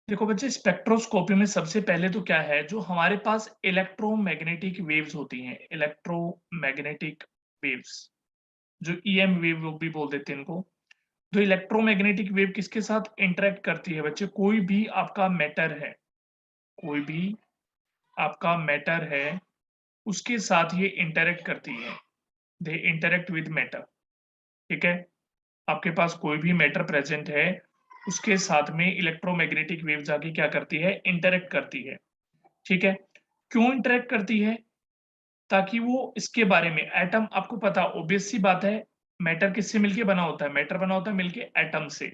देखो बच्चे, स्पेक्ट्रोस्कोपी में सबसे पहले तो क्या है, जो हमारे पास इलेक्ट्रोमैग्नेटिक वेव्स होती हैं, इलेक्ट्रोमैग्नेटिक वेव्स, जो ईएम वेव लोग भी बोल देते हैं इनको। तो इलेक्ट्रोमैग्नेटिक वेव किसके साथ इंटरेक्ट करती है बच्चे? कोई भी आपका मैटर है, कोई भी आपका मैटर है, उसके साथ ये इंटरेक्ट करती है। They interact with matter. ठीक है? आपके पास कोई भी मैटर प्रेजेंट है, उसके साथ में इलेक्ट्रोमैग्नेटिक वेव जाके क्या करती है? इंटरेक्ट करती है। ठीक है? क्यों इंटरेक्ट करती है? ताकि वो इसके बारे में एटम, आपको पता ऑब्वियस सी बात है, मैटर किससे मिलके बना होता है? मैटर बना होता है मिलके एटम से।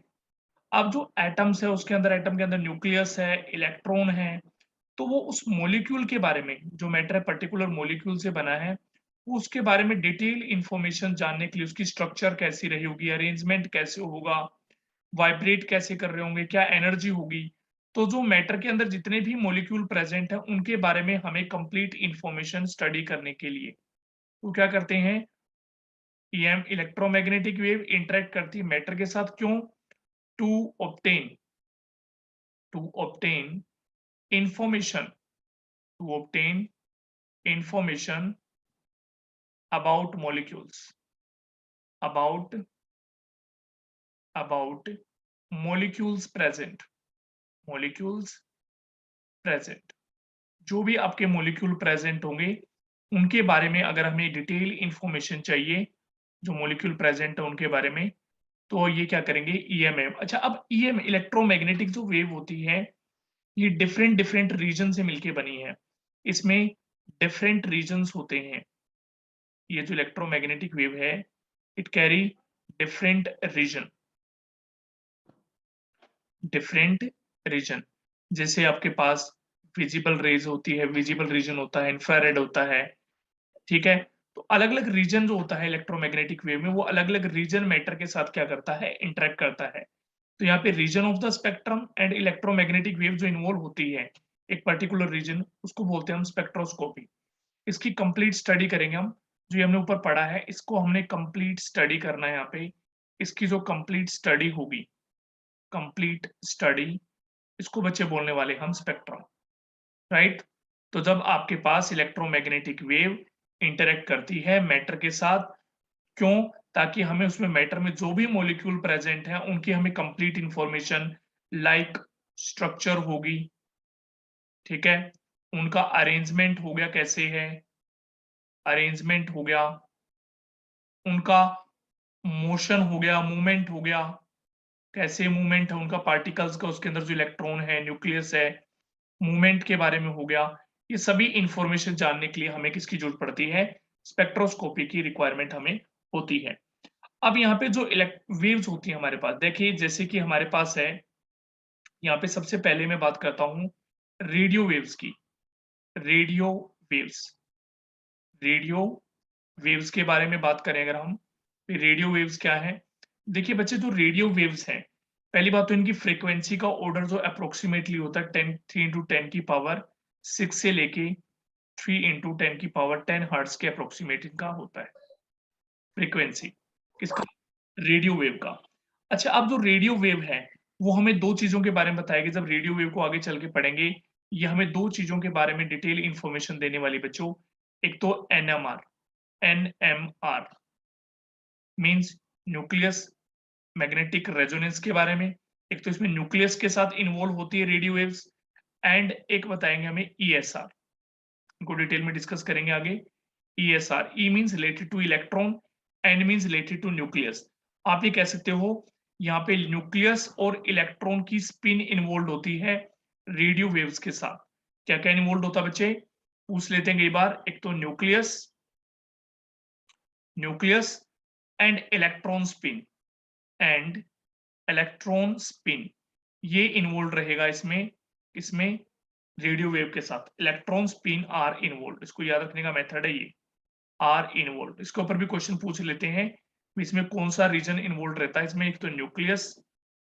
अब जो एटम्स है उसके अंदर, एटम के अंदर न्यूक्लियस है, इलेक्ट्रॉन है, तो वो उस मॉलिक्यूल के बारे में, जो मैटर है पर्टिकुलर मॉलिक्यूल से बना है, वो उसके बारे में डिटेल इंफॉर्मेशन जानने के लिए, उसकी स्ट्रक्चर कैसी रही होगी, अरेंजमेंट कैसे होगा, वाइब्रेट कैसे कर रहे होंगे, क्या एनर्जी होगी। तो जो मैटर के अंदर जितने भी मॉलिक्यूल प्रेजेंट हैं, उनके बारे में हमें कंप्लीट इंफॉर्मेशन स्टडी करने के लिए वो क्या करते हैं? ईएम इलेक्ट्रोमैग्नेटिक वेव इंटरेक्ट करती है मैटर के साथ। क्यों? To obtain to obtain information to obtain information about molecules, about about molecules present, molecules present. जो भी आपके मॉलिक्यूल प्रेजेंट होंगे, उनके बारे में अगर हमें डिटेल इंफॉर्मेशन चाहिए, जो मॉलिक्यूल प्रेजेंट है उनके बारे में, तो ये क्या करेंगे? ईएमएफ। अच्छा, अब ईएम इलेक्ट्रोमैग्नेटिक जो वेव होती है, ये डिफरेंट डिफरेंट रीजन से मिलके बनी है। इसमें डिफरेंट रीजन्स होते हैं। ये जो इलेक्ट्रोमैग्नेटिक वेव है, it carry different region, different region. जैसे आपके पास विजिबल रेज होती है, विजिबल रीजन होता है, इंफ्रारेड होता है। ठीक है? तो अलग अलग रीजन जो होता है इलेक्ट्रोमैग्नेटिक वेव में, वो अलग अलग रीजन मैटर के साथ क्या करता है? इंटरेक्ट करता है। तो यहाँ पे region of the spectrum and electromagnetic wave जो इन्वॉल्व होती है, एक पर्टिकुलर रीजन, उसको बोलते हैं हम स्पेक्ट्रोस्कोपी। इसकी कंप्लीट स्टडी करेंगे हम। जो ये हमने ऊपर पढ़ा है, इसको हमने कंप्लीट स्टडी करना है यहाँ पे। इसकी जो कंप्लीट स्टडी होगी, कंप्लीट स्टडी, इसको बच्चे बोलने वाले हम स्पेक्ट्रम। राइट? तो जब आपके पास इलेक्ट्रोमैग्नेटिक वेव इंटरेक्ट करती है मैटर के साथ, क्यों? ताकि हमें उसमें मैटर में जो भी मॉलिक्यूल प्रेजेंट हैं, उनकी हमें कंप्लीट इंफॉर्मेशन, लाइक स्ट्रक्चर होगी। ठीक है? उनका अरेंजमेंट हो गया कैसे है, अरेंजमेंट हो गया, उनका मोशन हो गया, मूवमेंट हो गया, कैसे मूवमेंट है उनका, पार्टिकल्स का, उसके अंदर जो इलेक्ट्रॉन है, न्यूक्लियस है, मूवमेंट के बारे में हो गया। ये सभी इंफॉर्मेशन जानने के लिए हमें किसकी जरूरत पड़ती है? स्पेक्ट्रोस्कोपी की रिक्वायरमेंट हमें होती है। अब यहाँ पे जो इलेक्ट वेव्स होती हैं हमारे पास, देखिए जैसे कि हमारे पास है, यहाँ पे सबसे पहले मैं बात करता हूँ रेडियो वेव्स की। रेडियो वेव्स, रेडियो वेव्स के बारे में बात करें अगर हम, तो रेडियो वेव्स क्या है? देखिए बच्चे, जो रेडियो वेव्स हैं, पहली बात तो इनकी फ्रीक्वेंसी का ऑर्डर जो अप्रोक्सीमेटली होता है 10 3 इंटू 10 की पावर 6 से लेके 3 इंटू 10 की पावर 10 हर्ट्ज के अप्रोक्सीमेट इनका होता है फ्रीक्वेंसी। किसका? रेडियो वेव का। अच्छा, अब जो रेडियो वेव है, वो हमें 2 चीज़ों के बारे में बताएगी। जब रेडियो वेव को आगे चल के पढ़ेंगे, ये हमें 2 चीज़ों के बारे में डिटेल इन्फॉर्मेशन देने वाली बच्चों। एक तो NMR, NMR means nucleus magnetic resonance के बारे में। एक तो इसमें न्यूक्लियस के साथ इन्वॉल्व होती है रेडियो वेव्स, एंड एक बताएँगे हमें ईएसआर, इनको डिटेल में डिस्कस करेंगे आगे। ESR, E means related to electron, N means related to nucleus. आप ये कह सकते हो, यहाँ पे न्यूक्लियस और इलेक्ट्रॉन की स्पिन इन्वॉल्व होती है रेडियो वेव्स के साथ। क्या-क्या इन्वॉल्व होता है बच्चे? पूछ लेते हैं कई बार। एक तो nucleus, nucleus and electron spin, and electron spin, ये इन्वॉल्व रहेगा इसमें, इसमें रेडियो वेव के साथ। इलेक्ट्रॉन स्पिन आर इन्वॉल्व, इसको याद रखने का मेथड है ये, आर इन्वॉल्व। इसके ऊपर भी क्वेश्चन पूछ लेते हैं, इसमें कौन सा रीजन इन्वॉल्व रहता है। इसमें एक तो न्यूक्लियस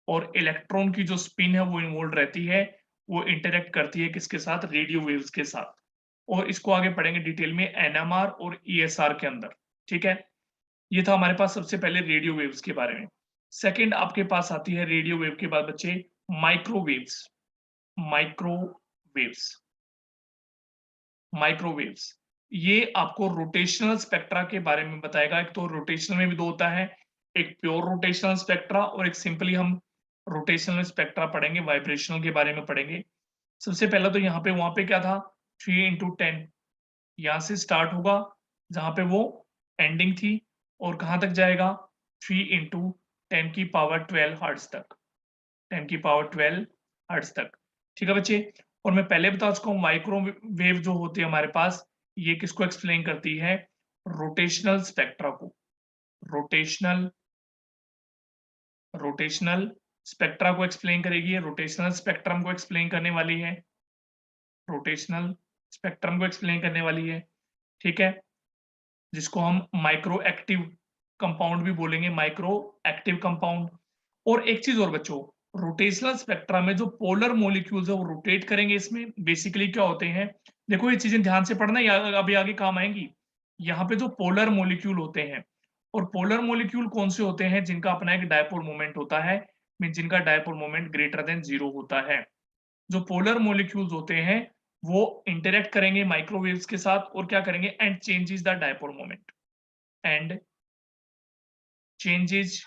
और इलेक्ट्रॉन की जो स्पिन है वो इन्वॉल्व रहती है, वो इंटरेक्ट करती है किसके साथ? रेडियो वेव्स के साथ। और इसको आगे पढ़ेंगे डिटेल में एनएमआर और ईएसआर के अंदर। ठीक है? ये था हमारे पास सबसे पहले रेडियो वेव्स के बारे में। सेकंड आपके पास आती है रेडियो वेव के बाद बच्चे, माइक्रोवेव्स। माइक्रोवेव्स। माइक्रोवेव्स ये आपको रोटेशनल स्पेक्ट्रा के बारे में बताएगा। एक तो रोटेशनल में भी दो होता है, एक प्योर रोटेशनल स्पेक्ट्रा और एक सिंपली हम रोटेशनल स्पेक्ट्रा पढ़ेंगे, वाइब्रेशनल के बारे में पढ़ेंगे। सबसे पहला तो यहाँ पे वहां पे क्या था, 3 × 10 यहाँ से स्टार्ट होगा जहां पे वो एंडिंग थी और कहां तक जाएगा 3 × 10⁻12 हर्ट्ज तक, 10⁻12 हर्ट्ज तक। ठीक है बच्चे। और मैं पहले बता चुका हूँ माइक्रोवेव जो होती है हमारे पास, ये किसको एक्सप्लेन करती है, रोटेशनल स्पेक्ट्रा को। रोटेशनल रोटेशनल स्पेक्ट्रा को एक्सप्लेन करेगी, रोटेशनल स्पेक्ट्रम को एक्सप्लेन करने वाली है, रोटेशनल स्पेक्ट्रम को एक्सप्लेन करने वाली है। ठीक है, जिसको हम माइक्रो एक्टिव कंपाउंड भी बोलेंगे, माइक्रो एक्टिव कंपाउंड। और एक चीज और बच्चों, रोटेशनल स्पेक्ट्रा में जो पोलर मॉलिक्यूल्स है वो रोटेट करेंगे। इसमें बेसिकली क्या होते हैं, देखो ये चीजें ध्यान से पढ़ना, या अभी आगे काम आएंगी। यहाँ पे जो पोलर मॉलिक्यूल होते हैं, और पोलर मॉलिक्यूल कौन से होते हैं, जिनका अपना एक डायपोल मोमेंट होता है, मीन जिनका डायपोल मोमेंट ग्रेटर देन 0 होता है। जो पोलर मॉलिक्यूल्स होते हैं वो इंटरेक्ट करेंगे माइक्रोवेव्स के साथ और क्या करेंगे, and changes the dipole moment, and changes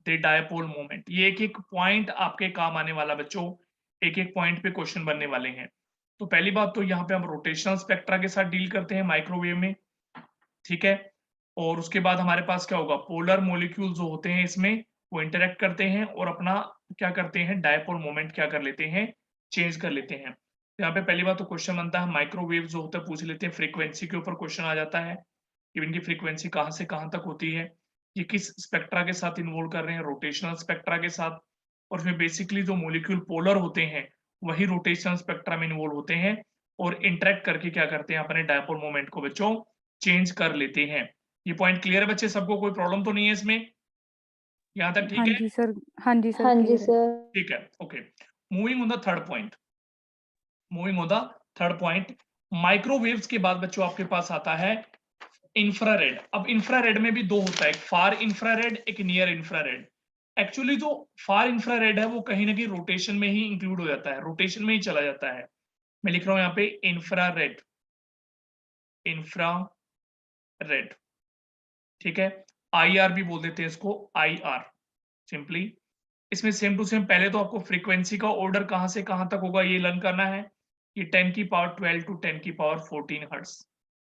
the dipole moment. ये एक एक पॉइंट आपके काम आने वाला बच्चों, एक एक पॉइंट पे क्वेश्चन बनने वाले हैं। तो पहली बात तो यहाँ पे हम रोटेशनल स्पेक्ट्रा के साथ डील करते हैं माइक्रोवेव में। ठीक है, और उसके बाद हमारे पास क्या होगा, पोलर मॉलिक्यूल जो होते हैं इसमें वो इंटरेक्ट करते हैं और अपना क्या करते हैं, डायपोल मोमेंट क्या कर लेते हैं, चेंज कर लेते हैं। यहाँ पे पहली बात तो क्वेश्चन बनता है, माइक्रोवेव जो होता है पूछ लेते हैं, फ्रीक्वेंसी के ऊपर क्वेश्चन आ जाता है, इनकी फ्रीक्वेंसी कहाँ से कहाँ तक होती है, ये किस स्पेक्ट्रा के साथ इन्वॉल्व कर रहे हैं, रोटेशनल स्पेक्ट्रा के साथ। और फिर बेसिकली जो मॉलिक्यूल पोलर होते हैं वही रोटेशनल स्पेक्ट्रा में इन्वॉल्व होते हैं और इंटरेक्ट करके क्या करते हैं, अपने डायपोल मोमेंट को बच्चों चेंज कर लेते हैं। ये पॉइंट क्लियर है बच्चे, सबको कोई प्रॉब्लम तो नहीं है इसमें, यहाँ तक ठीक हाँ है? जी सर, हाँ जी सर, हाँ जी क्लियर है। सर। ठीक है, okay. Moving on the third point, moving on the third point, microwaves के बाद बच्चों आपके पास आता है इंफ्रारेड। अब इंफ्रारेड में भी दो होता है, एक फार इंफ्रारेड, एक नियर इंफ्रारेड। एक्चुअली जो फार इंफ्रारेड है वो कहीं ना कहीं रोटेशन में ही इंक्लूड हो जाता है, रोटेशन में ही चला जाता है। मैं लिख रहा हूं यहाँ पे इंफ्रारेड, इंफ्रारेड। ठीक है, आईआर भी बोल देते हैं इसको, आईआर सिंपली। इसमें सेम टू सेम, पहले तो आपको फ्रीक्वेंसी का ऑर्डर कहां से कहां तक होगा ये लर्न करना है। ये 10⁻12 टू 10⁻14 हर्ट्ज,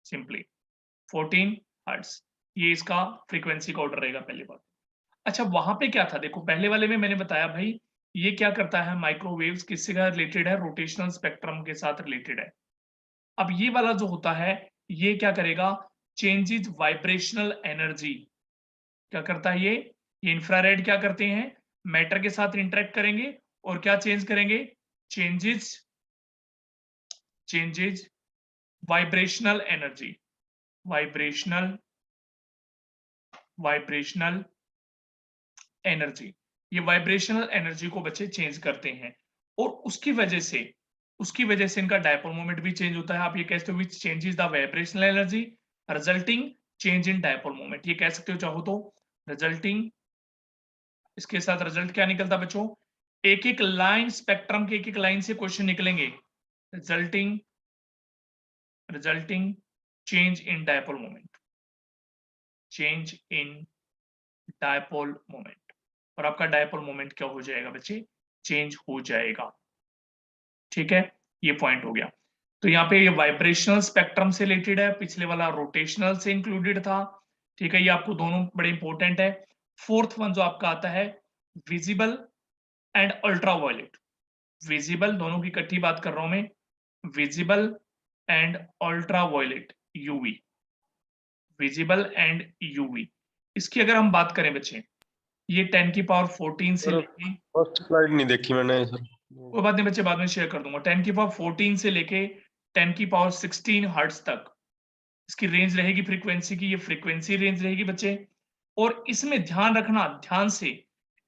सिंपली 14 हर्ट्ज, ये इसका फ्रीक्वेंसी का ऑर्डर रहेगा, पहली बात। अच्छा, वहां पे क्या था, देखो पहले वाले में मैंने बताया भाई ये क्या करता है, माइक्रोवेव्स किससे का रिलेटेड है, रोटेशनल स्पेक्ट्रम के साथ रिलेटेड है। अब ये वाला जो होता है ये क्या करेगा, चेंजेस वाइब्रेशनल एनर्जी। क्या करता है ये इंफ्रारेड क्या करते हैं, मैटर के साथ इंटरेक्ट करेंगे और क्या चेंज करेंगे, changes changes vibrational energy, vibrational vibrational energy. ये वाइब्रेशनल एनर्जी को बच्चे चेंज करते हैं और उसकी वजह से इनका डायपोल मोमेंट भी चेंज होता है। आप ये कहते हो विच changes the vibrational energy resulting change in dipole moment, ये कह सकते हो चाहो तो। रिजल्टिंग, इसके साथ रिजल्ट क्या निकलता बच्चों, एक एक लाइन स्पेक्ट्रम के एक एक लाइन से क्वेश्चन निकलेंगे। Resulting resulting change in dipole moment, change in dipole moment, और आपका डायपोल मोमेंट क्या हो जाएगा बच्चे, चेंज हो जाएगा। ठीक है, ये पॉइंट हो गया। तो यहाँ पे ये वाइब्रेशनल स्पेक्ट्रम से रिलेटेड है, पिछले वाला रोटेशनल से इंक्लूडेड था। ठीक है, ये आपको दोनों बड़े इंपॉर्टेंट है। फोर्थ वन जो आपका आता है विजिबल एंड अल्ट्रावायलेट। विजिबल, दोनों की इकट्ठी बात कर रहा हूं मैं, visible and ultraviolet, UV, visible and UV. इसकी अगर हम बात करें बच्चे, ये 10⁻14 से सर लेके, फर्स्ट स्लाइड नहीं देखी मैंने सर। कोई बात नहीं बच्चे, बाद में शेयर कर दूंगा। 10⁻14 से लेके 10⁻16 हर्ट्ज तक इसकी रेंज रहेगी फ्रीक्वेंसी की, ये फ्रीक्वेंसी रेंज रहेगी बच्चे। और इसमें ध्यान रखना, ध्यान से,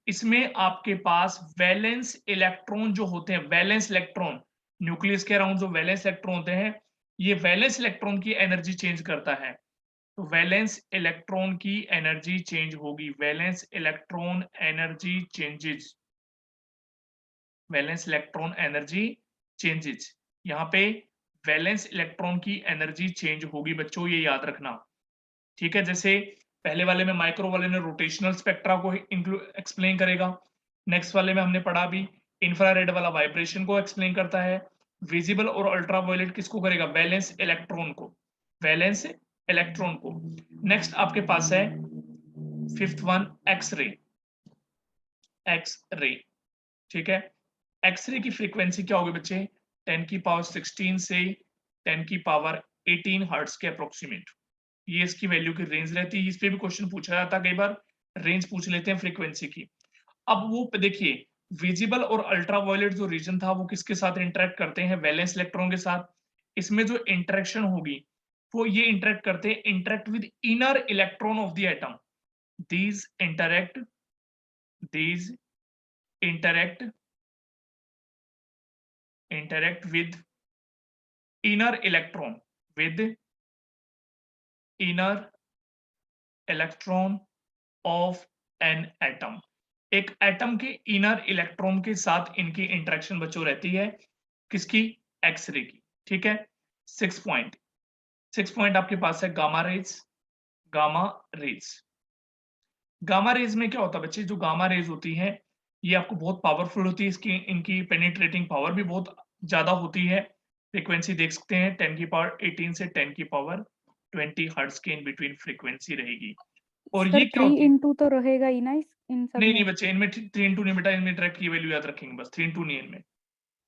इसमें आपके पास वैलेंस इलेक्ट्रॉन जो होते हैं, वैलेंस इलेक्ट्रॉन, न्यूक्लियस के अराउंड जो वैलेंस इलेक्ट्रॉन होते हैं, ये वैलेंस इलेक्ट्रॉन की एनर्जी चेंज करता है। तो वैलेंस इलेक्ट्रॉन की एनर्जी चेंज होगी, valence electron energy changes, valence electron energy changes. यहाँ पे वैलेंस इलेक्ट्रॉन की एनर्जी चेंज होगी बच्चों, ये याद रखना। ठीक है, जैसे पहले वाले में माइक्रो वाले ने रोटेशनल स्पेक्ट्रा को एक्सप्लेन करेगा, नेक्स्ट वाले में हमने पढ़ा भी इंफ्रारेड वाला वाइब्रेशन को एक्सप्लेन करता है, विजिबल और अल्ट्रावायलेट किसको करेगा, वैलेंस इलेक्ट्रॉन को, वैलेंस इलेक्ट्रॉन को। नेक्स्ट आपके पास है फिफ्थ वन एक्स-रे, एक्स-रे, ठीक है। एक्स-रे की फ्रीक्वेंसी क्या होगी बच्चे, 10 की पावर 16 से 10 की पावर 18 हर्ट्ज के अप्रोक्सीमेट, ये इसकी वैल्यू की रेंज रहती है। इस पे भी क्वेश्चन पूछा जाता है कई बार, रेंज पूछ लेते हैं फ्रीक्वेंसी की। अब वो देखिए विजिबल और अल्ट्रावायलेट जो रीजन था वो किसके साथ इंटरेक्ट करते हैं, वैलेंस इलेक्ट्रॉन के साथ। इसमें जो इंटरेक्शन होगी वो ये इंटरेक्ट करते हैं, interact with inner electron of the atom, these interact, these interact, interact with inner electron, with inner electron of an atom। एक एटम के इनर इलेक्ट्रॉन के साथ इनकी इंटरेक्शन बच्चों रहती है, किसकी, एक्सरे की। ठीक है, 6 पॉइंट आपके पास है gamma rays, gamma rays. Gamma rays में क्या होता है बच्चे, जो गामा रेज होती हैं ये आपको बहुत पावरफुल होती है, इसकी इनकी पेनिट्रेटिंग पावर भी बहुत ज्यादा होती है। फ्रीक्वेंसी देख सकते हैं 10 की पावर 18 से 10 की पावर 20 हर्ट्ज के इन बिटवीन फ्रीक्वेंसी रहेगी। और ये सर क्या 3 होती है, इंटू तो रहेगा ही ना इन सब नहीं में। बच्चे इनमें 3 into नहीं बेटा, इनमें डायरेक्ट की वैल्यू याद रखेंगे बस, 3 into नहीं इनमें।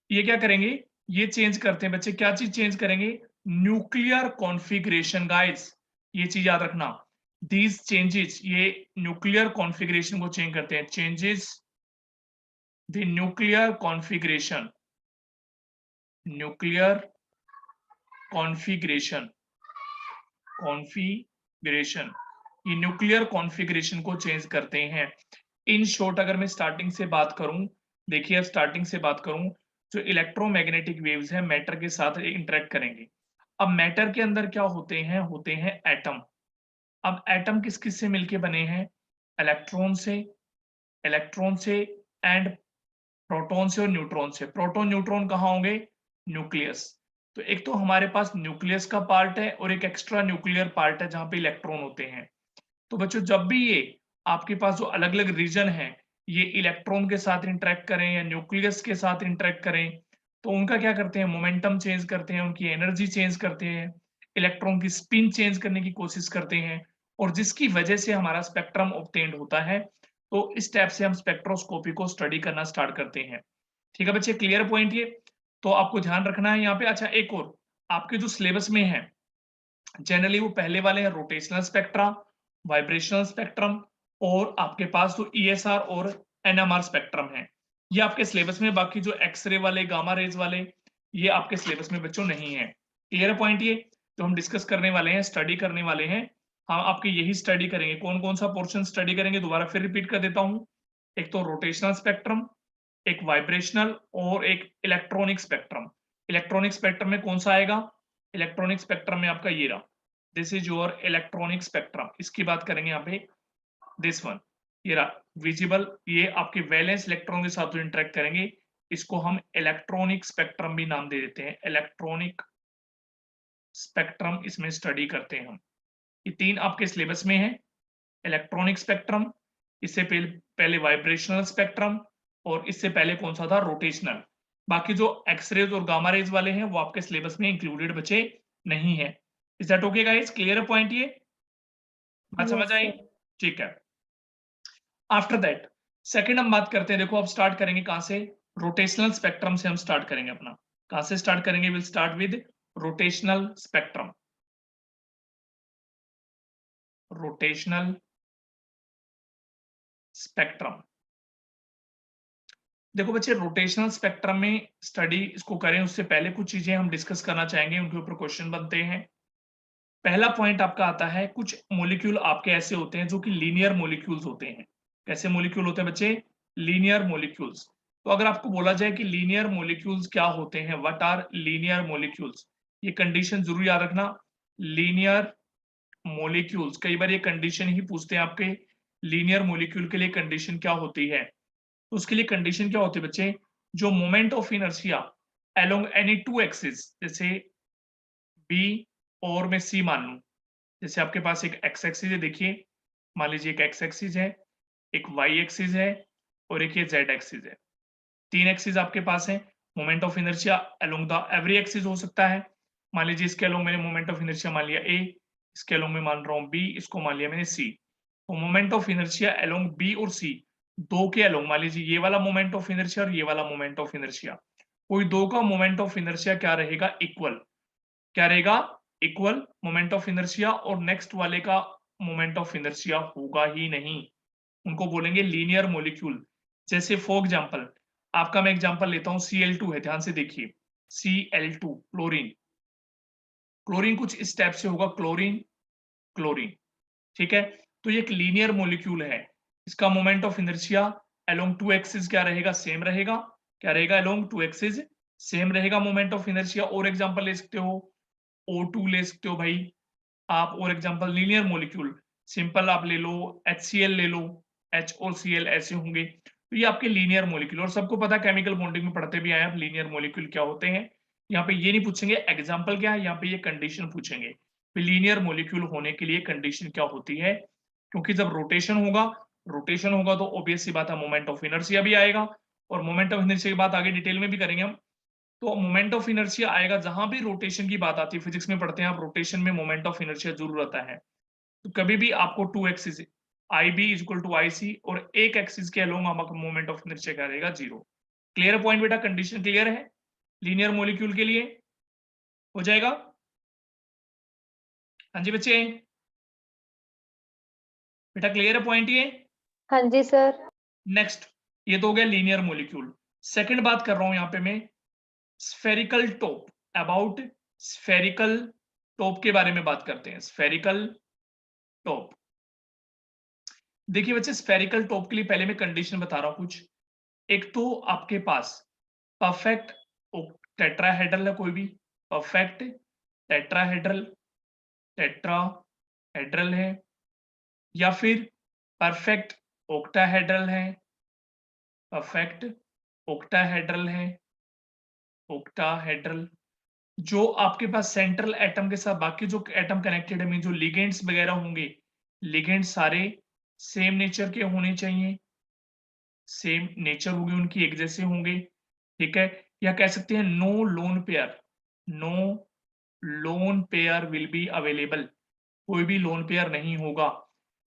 ये क्या करेंगे, ये चेंज करते हैं बच्चे, क्या चीज चेंज करेंगे, न्यूक्लियर कॉन्फ़िगरेशन गाइस, ये चीज याद रखना। दीज चेंजेस, ये न्यूक्लियर कॉन्फ़िगरेशन को चेंज करते हैं, changes the nuclear configuration, nuclear configuration, configuration, ये न्यूक्लियर कॉन्फ़िगरेशन को चेंज करते हैं। इन शॉर्ट अगर मैं स्टार्टिंग से बात करूं, देखिए अब स्टार्टिंग से बात करूं, जो इलेक्ट्रोमैग्नेटिक वेव्स है मैटर के साथ इंटरेक्ट करेंगे। अब मैटर के अंदर क्या होते हैं एटम। अब एटम किस किस से मिलके बने हैं, इलेक्ट्रॉन से, इलेक्ट्रॉन से एंड प्रोटॉन से और न्यूट्रॉन से। प्रोटॉन न्यूट्रॉन कहाँ होंगे, न्यूक्लियस। तो एक तो हमारे पास न्यूक्लियस का पार्ट है और एक एक्स्ट्रा न्यूक्लियर पार्ट है जहां पे इलेक्ट्रॉन होते हैं। तो बच्चों जब भी ये आपके पास जो अलग अलग रीजन है ये इलेक्ट्रॉन के साथ इंटरेक्ट करें या न्यूक्लियस के साथ इंटरेक्ट करें, तो उनका क्या करते हैं, मोमेंटम चेंज करते हैं, उनकी एनर्जी चेंज करते हैं, इलेक्ट्रॉन की स्पिन चेंज करने की कोशिश करते हैं, और जिसकी वजह से हमारा स्पेक्ट्रम ऑब्टेन्ड होता है। तो इस स्टेप से हम स्पेक्ट्रोस्कोपी को स्टडी करना स्टार्ट करते हैं। ठीक है बच्चे, क्लियर पॉइंट ये, तो आपको ध्यान रखना है यहाँ पे। अच्छा एक और आपके जो सिलेबस में है जनरली वो पहले वाले हैं रोटेशनल स्पेक्ट्रा, वाइब्रेशनल स्पेक्ट्रम, और आपके पास जो ईएसआर और एनएमआर स्पेक्ट्रम है, ये आपके सिलेबस में। बाकी जो एक्सरे वाले, गामा रेज वाले, ये आपके सिलेबस में बच्चों नहीं है। क्लियर पॉइंट ये, जो हम डिस्कस करने वाले हैं, स्टडी करने वाले हैं, हम आपके यही स्टडी करेंगे। कौन कौन सा पोर्शन स्टडी करेंगे, दोबारा फिर रिपीट कर देता हूं। एक तो रोटेशनल स्पेक्ट्रम, एक वाइब्रेशनल और एक इलेक्ट्रॉनिक स्पेक्ट्रम। इलेक्ट्रॉनिक स्पेक्ट्रम में कौन सा आएगा, इलेक्ट्रॉनिक स्पेक्ट्रम में आपका ये रहा, this is your electronic spectrum. इसकी बात करेंगे यहाँ पे, दिस वन, ये रहा विजिबल, ये आपके वैलेंस इलेक्ट्रॉन के साथ जो इंटरेक्ट करेंगे इसको हम इलेक्ट्रॉनिक स्पेक्ट्रम भी नाम दे देते हैं, इलेक्ट्रॉनिक स्पेक्ट्रम इसमें स्टडी करते हैं हम। ये तीन आपके सिलेबस में है, इलेक्ट्रॉनिक स्पेक्ट्रम, इससे पहले वाइब्रेशनल स्पेक्ट्रम, और इससे पहले कौन सा था, रोटेशनल। बाकी जो एक्सरेज और गामा रेज वाले हैं वो आपके सिलेबस में इंक्लूडेड बचे नहीं है। Is that okay guys, clear point ये, बात समझ आई, ठीक है। आफ्टर दैट सेकंड हम बात करते हैं, देखो अब स्टार्ट करेंगे कहां से, रोटेशनल स्पेक्ट्रम से हम स्टार्ट करेंगे अपना। कहां से स्टार्ट करेंगे, will start with rotational spectrum, rotational spectrum. देखो बच्चे रोटेशनल स्पेक्ट्रम में स्टडी इसको करें उससे पहले कुछ चीजें हम डिस्कस करना चाहेंगे, उनके ऊपर क्वेश्चन बनते हैं। पहला पॉइंट आपका आता है, कुछ मॉलिक्यूल आपके ऐसे होते हैं जो कि लीनियर मॉलिक्यूल्स होते हैं। कैसे मॉलिक्यूल होते हैं बच्चे, लीनियर मॉलिक्यूल्स। तो अगर आपको बोला जाए कि लीनियर मॉलिक्यूल्स क्या होते हैं, व्हाट आर लीनियर मॉलिक्यूल्स, ये कंडीशन जरूर याद रखना, लीनियर मॉलिक्यूल्स। कई बार ये कंडीशन ही पूछते हैं आपके, लीनियर मॉलिक्यूल के लिए कंडीशन क्या होती है। तो उसके लिए कंडीशन क्या होती है बच्चे, जो moment of inertia along any two axis, जैसे बी और मैं सी मान लूं, जैसे आपके पास एक एक्स एक्सिस है, देखिए मान लीजिए एक एक्स एक्सिस है, एक वाई एक्सिस है और एक ये जेड एक्सिस है। 3 एक्सिस आपके पास है। Moment of inertia along the every axis हो सकता है। मान लीजिए इसके अलोंग मैंने मोमेंट ऑफ इनर्शिया मान लिया ए, इसके अलोंग मैं मान रहा हूँ बी, इसको मान लिया मैंने सी। तो moment of inertia along B और सी, दो के अलोंग मान लीजिए ये वाला मोमेंट ऑफ इनर्शिया और ये वाला मोमेंट ऑफ इनर्शिया, कोई दो का मोमेंट ऑफ इनर्शिया क्या रहेगा, इक्वल। क्या रहेगा, इक्वल मोमेंट ऑफ इनर्शिया, और नेक्स्ट वाले का मोमेंट ऑफ इनर्शिया होगा ही नहीं, उनको बोलेंगे लीनियर मॉलिक्यूल। जैसे फॉर एग्जांपल आपका मैं एग्जांपल लेता हूं, Cl2 है, ध्यान से देखिए, Cl2 क्लोरीन। क्लोरीन कुछ इस टाइप से होगा, क्लोरीन क्लोरीन, ठीक है। तो ये एक लीनियर मॉलिक्यूल है, इसका moment of inertia along two axis क्या रहेगा, सेम रहेगा। क्या रहेगा, अलोंग टू एक्सिस सेम रहेगा मोमेंट ऑफ इनर्शिया। और एग्जांपल ले सकते हो, O2 ले सकते हो भाई आप, और एग्जांपल लीनियर मॉलिक्यूल सिंपल आप ले लो, HCl ले लो, H और Cl ऐसे होंगे। तो ये आपके लीनियर मॉलिक्यूल, और सबको पता केमिकल बॉन्डिंग में पढ़ते भी आए आप लीनियर मॉलिक्यूल क्या होते हैं। यहाँ पे ये नहीं पूछेंगे एग्जांपल क्या है, यहाँ पे ये कंडीशन पूछेंगे लीनियर मॉलिक्यूल होने के लिए कंडीशन क्या होती है। क्योंकि जब रोटेशन होगा तो ऑब्वियस सी बात है मोमेंट ऑफ इनर्शिया भी आएगा, और मोमेंट ऑफ इनर्शिया की बात आगे डिटेल में भी करेंगे हम। तो मोमेंट ऑफ इनर्शिया आएगा, जहां भी रोटेशन की बात आती है, फिजिक्स में पढ़ते हैं आप, रोटेशन में मोमेंट ऑफ इनर्शिया जरूर आता है। तो कभी भी आपको two axis I B is equal to I C, और एक एक्सिस के अलोंग आपका मोमेंट ऑफ इनर्शिया क्या रहेगा, जीरो। क्लियर पॉइंट बेटा, कंडीशन क्लियर है लीनियर मॉलिक्यूल के लिए, हो जाएगा। हाँ जी बच्चे, बेटा क्लियर है पॉइंट ये। हाँ जी सर। नेक्स्ट, ये तो हो गया लीनियर मॉलिक्यूल। सेकंड बात कर रहा हूं यहाँ पे मैं spherical top, about spherical top के बारे में बात करते हैं। स्फेरिकल टॉप, देखिए बच्चे स्फेरिकल टॉप के लिए पहले मैं कंडीशन बता रहा हूं कुछ। एक तो आपके पास परफेक्ट टेट्राहेड्रल है, कोई भी परफेक्ट टेट्राहेड्रल टेट्राहेड्रल है, या फिर परफेक्ट ऑक्टाहेड्रल है, परफेक्ट ऑक्टाहेड्रल है, ऑक्टाहेड्रल। जो आपके पास सेंट्रल एटम के साथ बाकी जो एटम कनेक्टेड है, मीन जो लिगेंड्स वगैरह होंगे, लिगेंड सारे सेम नेचर के होने चाहिए, सेम नेचर होगी उनकी, एक जैसे होंगे, ठीक है। या कह सकते हैं no lone pair, no lone pair will be available, कोई भी लोन पेयर नहीं होगा।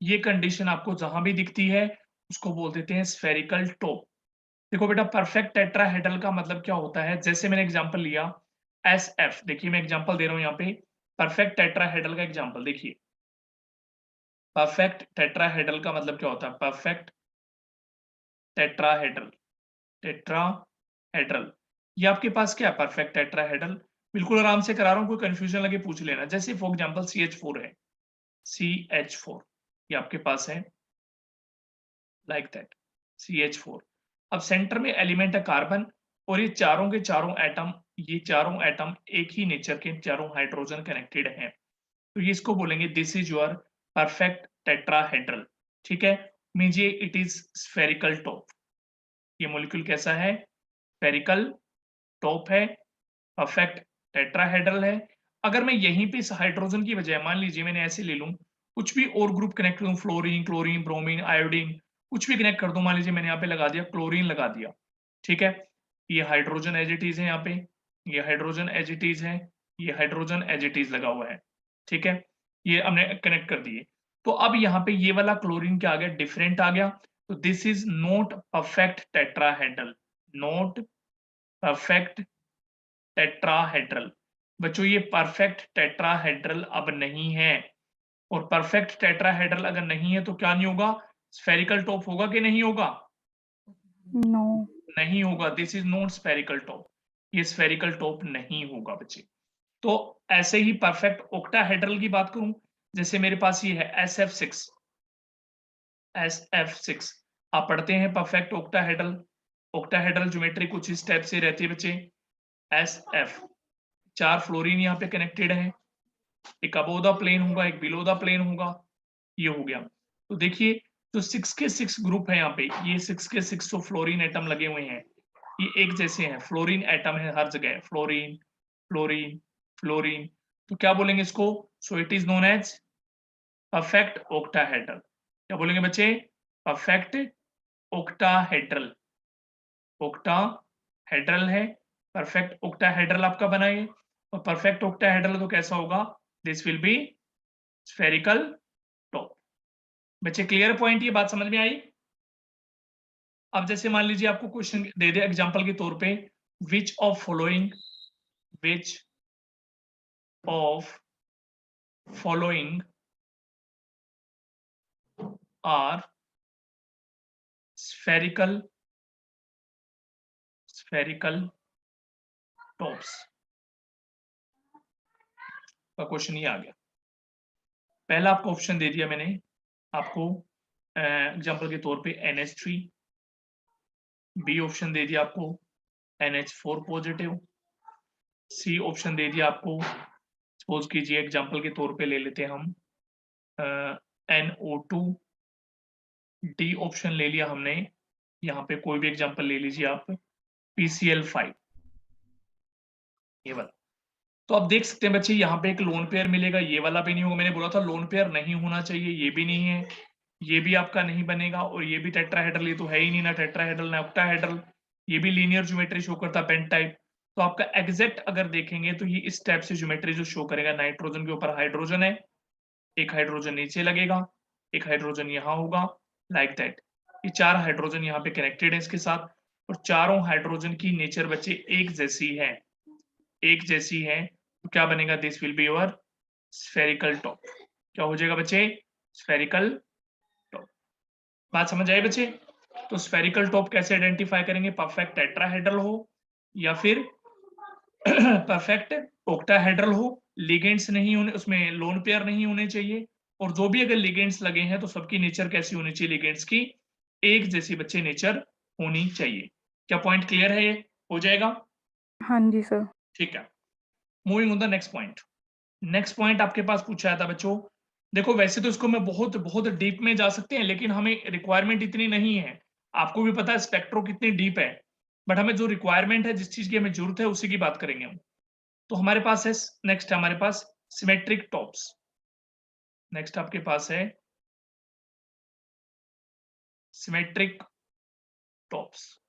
ये कंडीशन आपको जहां भी दिखती है उसको बोल देते हैं स्फेरिकल टॉप। देखो बेटा परफेक्ट टेट्राहेड्रल का मतलब क्या होता है, जैसे मैंने एग्जांपल लिया SF, देखिए मैं एग्जांपल दे रहा हूं यहाँ पे परफेक्ट टेट्राहेड्रल का एग्जांपल देखिए। परफेक्ट टेट्राहेड्रल का मतलब क्या होता है, परफेक्ट टेट्राहेड्रल, टेट्राहेड्रल, ये आपके पास क्या है परफेक्ट टेट्राहेड्रल, बिल्कुल आराम से करा रहा हूं, कोई कंफ्यूजन लगे पूछ लेना। जैसे फॉर एग्जांपल CH4 है, CH4 ये आपके पास है लाइक दैट CH4। अब सेंटर में एलिमेंट है कार्बन, और ये चारों के चारों एटम, ये चारों एटम एक ही नेचर के, चारों हाइड्रोजन कनेक्टेड हैं। तो ये इसको बोलेंगे this is your perfect tetrahedral, ठीक है। मींस ये इट इज स्फेरिकल टॉप, ये मॉलिक्यूल कैसा है, स्फेरिकल टॉप है, परफेक्ट टेट्राहेड्रल है। अगर मैं यहीं पे इस हाइड्रोजन की बजाय मान लीजिए मैंने ऐसे ले लूं, कुछ भी और ग्रुप कनेक्ट कर दूं, फ्लोरीन, क्लोरीन, ब्रोमीन, आयोडीन, कुछ भी कनेक्ट कर दूं, मान लीजिए मैंने यहाँ पे लगा दिया क्लोरीन लगा दिया, ठीक है। ये हाइड्रोजन एज इट इज है, यहाँ पे ये हाइड्रोजन एज इट इज है, ये हाइड्रोजन एज इट इज लगा हुआ है, ठीक है। ये हमने कनेक्ट कर दिए। तो अब यहाँ पे ये वाला क्लोरीन क्या आ गया, डिफरेंट आ गया। तो this is not perfect tetrahedral, not perfect tetrahedral. बच्चों ये परफेक्ट टेट्राहेड्रल अब नहीं है, और परफेक्ट टेट्राहेड्रल अगर नहीं है तो क्या नहीं होगा, स्फेरिकल टॉप होगा कि नहीं होगा, नो नहीं होगा। This is not spherical top, ये स्फेरिकल टॉप नहीं होगा बच्चे। तो ऐसे ही परफेक्ट ऑक्टाहेड्रल की बात करूं, जैसे मेरे पास ये है SF6, SF6 आप पढ़ते हैं परफेक्ट ऑक्टाहेड्रल, ऑक्टाहेड्रल ज्योमेट्री कुछ इस टाइप से रहती है बच्चे। SF 4 फ्लोरीन यहाँ पे कनेक्टेड है, एक अबोव द प्लेन होगा, एक बिलो द प्लेन होगा, ये हो गया। तो देखिए जो 6 के 6 ग्रुप है यहाँ पे, ये 6 के 6 फ्लोरीन एटम लगे हुए हैं, ये एक जैसे हैं, फ्लोरीन एटम है हर जगह, फ्लोरीन फ्लोरीन फ्लोरीन, तो क्या बोलेंगे इसको? So it is known as perfect octahedral. क्या बोलेंगे बच्चे? Perfect octahedral. ओक्टाहेड्रल है, परफेक्ट ओक्टाहेड्रल आपका बना ये, और परफेक्ट ओक्टाहेड्रल तो कैसा होगा? This will be spherical top. बच्चे क्लियर पॉइंट, ये बात समझ में आई? अब जैसे मान लीजिए आपको क्वेश्चन दे दे एग्जांपल के तौर पे, which of following are spherical tops का क्वेश्चन ये आ गया। पहला आपको ऑप्शन दे दिया मैंने आपको एग्जांपल के तौर पे NH3, बी ऑप्शन दे दिया आपको NH4 पॉजिटिव, सी ऑप्शन दे दिया आपको, सपोज कीजिए एग्जांपल के तौर पे ले लेते हैं हम NO2, डी ऑप्शन ले लिया हमने, यहाँ पे कोई भी एग्जांपल ले लीजिए आप, PCl5, ये वाला। तो आप देख सकते हैं बच्चे यहाँ पे एक लोन पेयर मिलेगा, ये वाला भी नहीं होगा, मैंने बोला था लोन पेयर नहीं होना चाहिए, ये भी नहीं है, ये भी आपका नहीं बनेगा, और ये भी टेट्राहेड्रल, ये तो है ही नहीं, ना टेट्राहेड्रल ना ऑक्टाहेड्रल, ये भी लीनियर ज्योमेट्री शो करता है पेंट टाइप। तो आपका एग्जैक्ट अगर देखेंगे तो ये इस टाइप से ज्योमेट्री जो शो करेगा, नाइट्रोजन के ऊपर हाइड्रोजन है, एक हाइड्रोजन नीचे लगेगा, एक हाइड्रोजन यहाँ होगा, लाइक दैट। ये 4 हाइड्रोजन यहाँ पे कनेक्टेड है इसके साथ, और चारों हाइड्रोजन की नेचर बच्चे एक जैसी है, एक जैसी है, तो क्या बनेगा? This will be your spherical top. क्या हो जाएगा बच्चे? Spherical top. बात समझ आई बच्चे? तो स्फेरिकल टॉप कैसे आइडेंटिफाई करेंगे? परफेक्ट टेट्राहेड्रल हो या फिर परफेक्ट ओक्टाहेड्रल हो, लिगेंड्स नहीं होने, उसमें लोन पेयर नहीं होने चाहिए, और जो भी अगर लिगेंड्स लगे हैं तो सबकी नेचर कैसी होनी चाहिए? लिगेंड्स की एक जैसी बच्चे नेचर होनी चाहिए। क्या पॉइंट क्लियर है? ये हो जाएगा? हाँ जी सर। ठीक है, moving on the next point. Next point आपके पास पूछा था बच्चों, देखो वैसे तो इसको मैं बहुत बहुत डीप में जा सकते हैं, लेकिन हमें रिक्वायरमेंट इतनी नहीं है, आपको भी पता है स्पेक्ट्रो कितनी डीप है, बट हमें जो रिक्वायरमेंट है, जिस चीज की हमें जरूरत है, उसी की बात करेंगे हम। तो हमारे पास है, नेक्स्ट है हमारे पास सिमेट्रिक टॉप्स। नेक्स्ट आपके पास है सिमेट्रिक टॉप्स।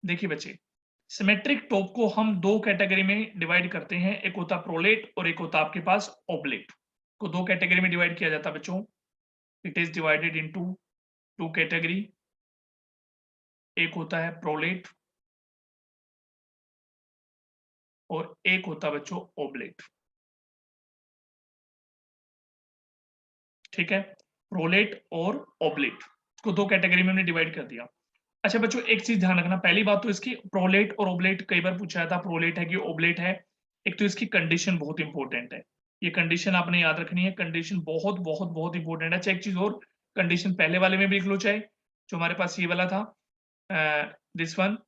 देखिए बच्चे, सिमेट्रिक टॉप को हम 2 कैटेगरी में डिवाइड करते हैं, एक होता प्रोलेट और एक होता आपके पास ओब्लेट। को 2 कैटेगरी में डिवाइड किया जाता है बच्चों, it is divided into 2 category, एक होता है प्रोलेट और एक होता है बच्चों ओब्लेट। ठीक है, प्रोलेट और ओब्लेट को 2 कैटेगरी में हमने डिवाइड कर दिया। अच्छा बच्चों, एक चीज ध्यान रखना, पहली बात तो इसकी प्रोलेट और ओब्लेट कई बार पूछा था, प्रोलेट है कि ओब्लेट है, एक तो इसकी कंडीशन बहुत इंपॉर्टेंट है, ये कंडीशन आपने याद रखनी है, कंडीशन बहुत बहुत बहुत इंपॉर्टेंट है। अच्छा एक चीज और, कंडीशन पहले वाले में भी लिख लो, चाहे जो हमारे पास ये वाला था, दिस वन,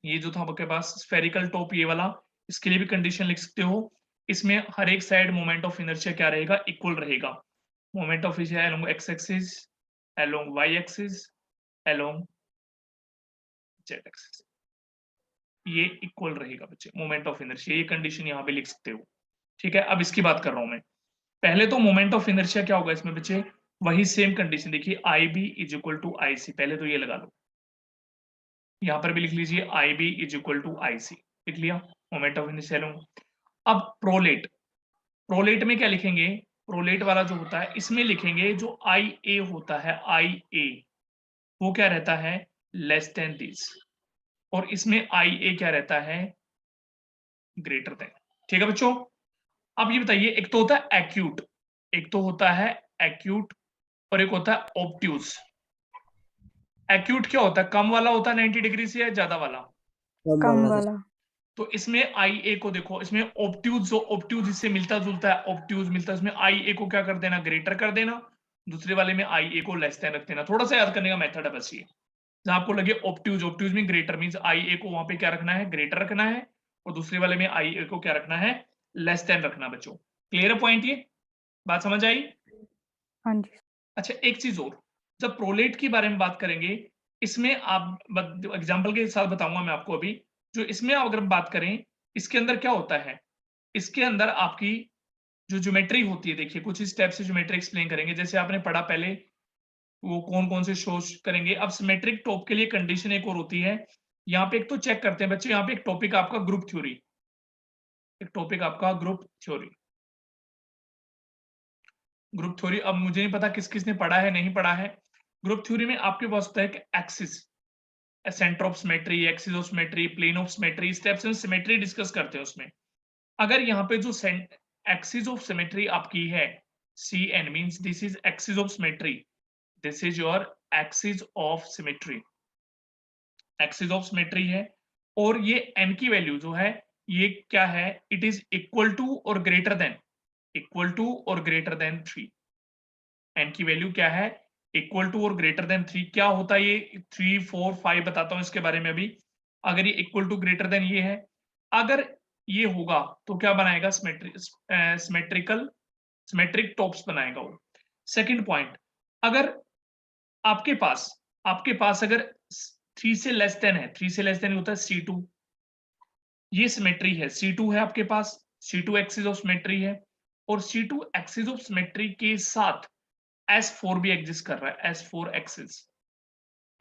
ये जो था आपके पास स्फेरिकल टॉप ये वाला, इसके लिए भी कंडीशन लिख सकते हो। इसमें हर एक साइड मोमेंट ऑफ इनर्शिया क्या रहेगा? इक्वल रहेगा। Moment of inertia along X axis, along Y axis, along Z axis, ये इक्वल रहेगा बच्चे, मोमेंट ऑफ इनर्शिया, ये कंडीशन यहाँ पे लिख सकते हो। ठीक है, अब इसकी बात कर रहा हूं मैं। पहले तो मोमेंट ऑफ इनर्शिया क्या होगा इसमें बच्चे? वही सेम कंडीशन, देखिए आई B is equal to I सी, पहले तो ये लगा लो, यहां पर भी लिख लीजिए आई B is equal to I सी, लिख लिया मोमेंट ऑफ इनर्शिया। अब प्रोलेट, प्रोलेट में क्या लिखेंगे? प्रोलेट वाला जो होता है इसमें लिखेंगे जो आई ए होता है, आई ए वो क्या रहता है? लेस देन दिस, और इसमें आई ए क्या रहता है? Greater than. ठीक है बच्चों, अब ये बताइए, एक तो होता है एक्यूट, एक तो होता है एक्यूट और एक होता है ऑब्ट्यूज। एक्यूट क्या होता है? कम वाला होता है 90 डिग्री से, या ज्यादा वाला? कम वाला। तो इसमें आई ए को देखो, इसमें ऑब्ट्यूज, जो ऑब्ट्यूज इससे मिलता जुलता है, ऑब्ट्यूज मिलता है, इसमें आई ए को क्या कर देना? ग्रेटर कर देना, दूसरे वाले में आई ए को लेस देन रख देना। थोड़ा सा याद करने का मेथड है बस ये, जहां आपको लगे ऑब्ट्यूज, ऑब्ट्यूज में ग्रेटर मींस आई ए को वहां पे क्या रखना है? ग्रेटर रखना है, और दूसरे वाले में आई ए को क्या रखना है? लेस देन रखना। बच्चों क्लियर है पॉइंट? ये बात समझ आई? हाँ जी। अच्छा एक चीज और, जब प्रोलेट के बारे में बात करेंगे, इसमें आप एग्जाम्पल के साथ बताऊंगा मैं आपको अभी। जो इसमें अगर बात करें, इसके अंदर क्या होता है, इसके अंदर आपकी जो ज्योमेट्री होती है, देखिए कुछ इस टाइप से ज्योमेट्री एक्सप्लेन करेंगे, जैसे आपने पढ़ा पहले वो कौन कौन से शोज करेंगे। अब सिमेट्रिक टॉप के लिए कंडीशन एक और होती है, यहाँ पे एक तो चेक करते हैं बच्चे, यहाँ पे एक टॉपिक आपका ग्रुप थ्योरी, एक टॉपिक आपका ग्रुप थ्योरी। ग्रुप थ्योरी अब मुझे नहीं पता किस किस ने पढ़ा है नहीं पढ़ा है। ग्रुप थ्योरी में आपके पास होता है कि axis, centre of symmetry, axis of symmetry, plane of symmetry, steps in symmetry discuss करते हैं उसमें। अगर यहाँ पे जो एक्सिस ऑफ सिमेट्री आपकी है CN means this is axis of symmetry, this is your axis of symmetry, axis of symmetry है। और ये n की वैल्यू जो है ये क्या है, इट इज इक्वल टू और ग्रेटर देन, इक्वल टू और ग्रेटर देन 3। n की वैल्यू क्या है, इक्वल टू और ग्रेटर देन 3। क्या होता है ये 3 4 5 बताता हूं इसके बारे में अभी। अगर ये इक्वल टू ग्रेटर देन ये है, अगर ये होगा तो क्या बनाएगा, सिमेट्रिकल सिमेट्रिक टॉप्स बनाएगा वो। सेकंड पॉइंट, अगर आपके पास अगर 3 से लेस देन है, 3 से लेस देन होता है C2, ये सिमेट्री है, C2 है आपके पास, C2 एक्सिस ऑफ सिमेट्री है, और C2 एक्सिस ऑफ सिमेट्री के साथ S4 भी एग्जिस्ट कर रहा है, S4 एक्सिस,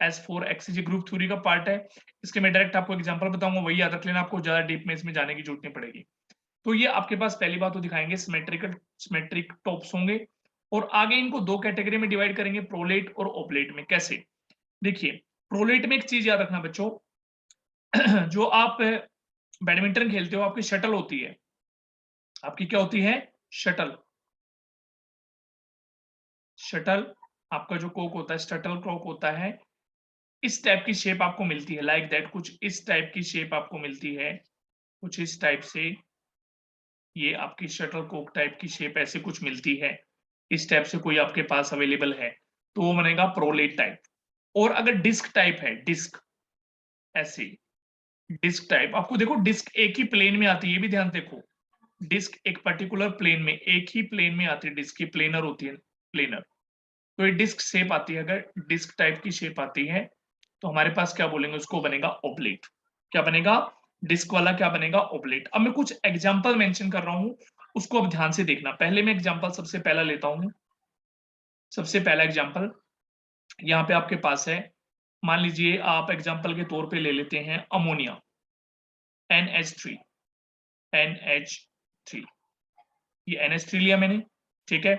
S4 एक्सिस ये ग्रुप थ्योरी का पार्ट है। इसके मैं डायरेक्ट आपको एग्जांपल बताऊंगा, वही याद रख लेना, आपको ज्यादा डीप में इसमें जाने की जरूरत नहीं पड़ेगी। तो ये आपके पास पहली बात तो दिखाएंगे सिमेट्रिक टॉप्स होंगे, और आगे इनको दो कैटेगरी में डिवाइड करेंगे, प्रोलेट और ओब्लेट में। कैसे, देखिए प्रोलेट में एक चीज याद रखना बच्चों, जो आप बैडमिंटन खेलते हो आपकी शटल होती है, आपकी क्या होती है, शटल, शटल आपका जो कोक होता है, शटल कॉक होता है, इस टाइप की शेप आपको मिलती है, लाइक दैट, कुछ इस टाइप की शेप आपको मिलती है, कुछ इस टाइप से, ये आपकी शटल कॉक टाइप की शेप ऐसे कुछ मिलती है, इस टाइप से कोई आपके पास अवेलेबल है तो वो बनेगा प्रोलेट टाइप। और अगर डिस्क टाइप है, डिस्क ऐसे, डिस्क टाइप आपको देखो, डिस्क एक ही प्लेन में आती है, ये भी ध्यान देखो, डिस्क एक पर्टिकुलर प्लेन में, एक ही प्लेन में आती है, डिस्क की प्लेनर होती है, प्लेनर, तो ये डिस्क शेप आती है। अगर डिस्क टाइप की शेप आती है तो हमारे पास क्या बोलेंगे उसको, बनेगा ओब्लेट। क्या बनेगा, डिस्क वाला क्या बनेगा, ओब्लेट। अब मैं कुछ एग्जांपल मेंशन कर रहा हूं, उसको अब ध्यान से देखना। पहले मैं एग्जांपल सबसे पहला लेता हूं, सबसे पहला एग्जांपल यहाँ पे आपके पास है, मान लीजिए आप एग्जांपल के तौर पे ले लेते हैं अमोनिया, NH3, NH3, ये NH3 लिया मैंने, ठीक है,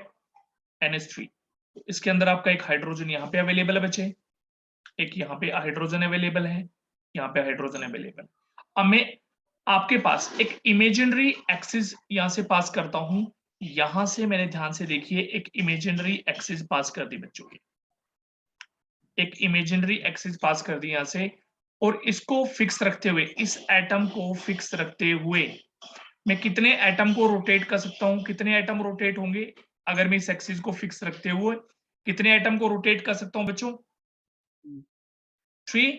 NH3, इसके अंदर आपका एक हाइड्रोजन यहाँ पे अवेलेबल है बच्चे, एक यहाँ पे हाइड्रोजन अवेलेबल है, यहाँ पे हाइड्रोजन अवेलेबल। अब मैं आपके पास एक इमेजिनरी एक्सिस यहां से पास करता हूं, यहां से मैंने ध्यान से देखिए एक इमेजिनरी एक्सिस पास कर दी बच्चों की, एक इमेजिनरी एक्सिस पास कर दी यहां से, और इसको फिक्स रखते हुए, इस एटम को फिक्स रखते हुए मैं कितने एटम को रोटेट कर सकता हूं, कितने एटम रोटेट होंगे अगर मैं इस एक्सिस को फिक्स रखते हुए कितने एटम को रोटेट कर सकता हूं बच्चों, 3।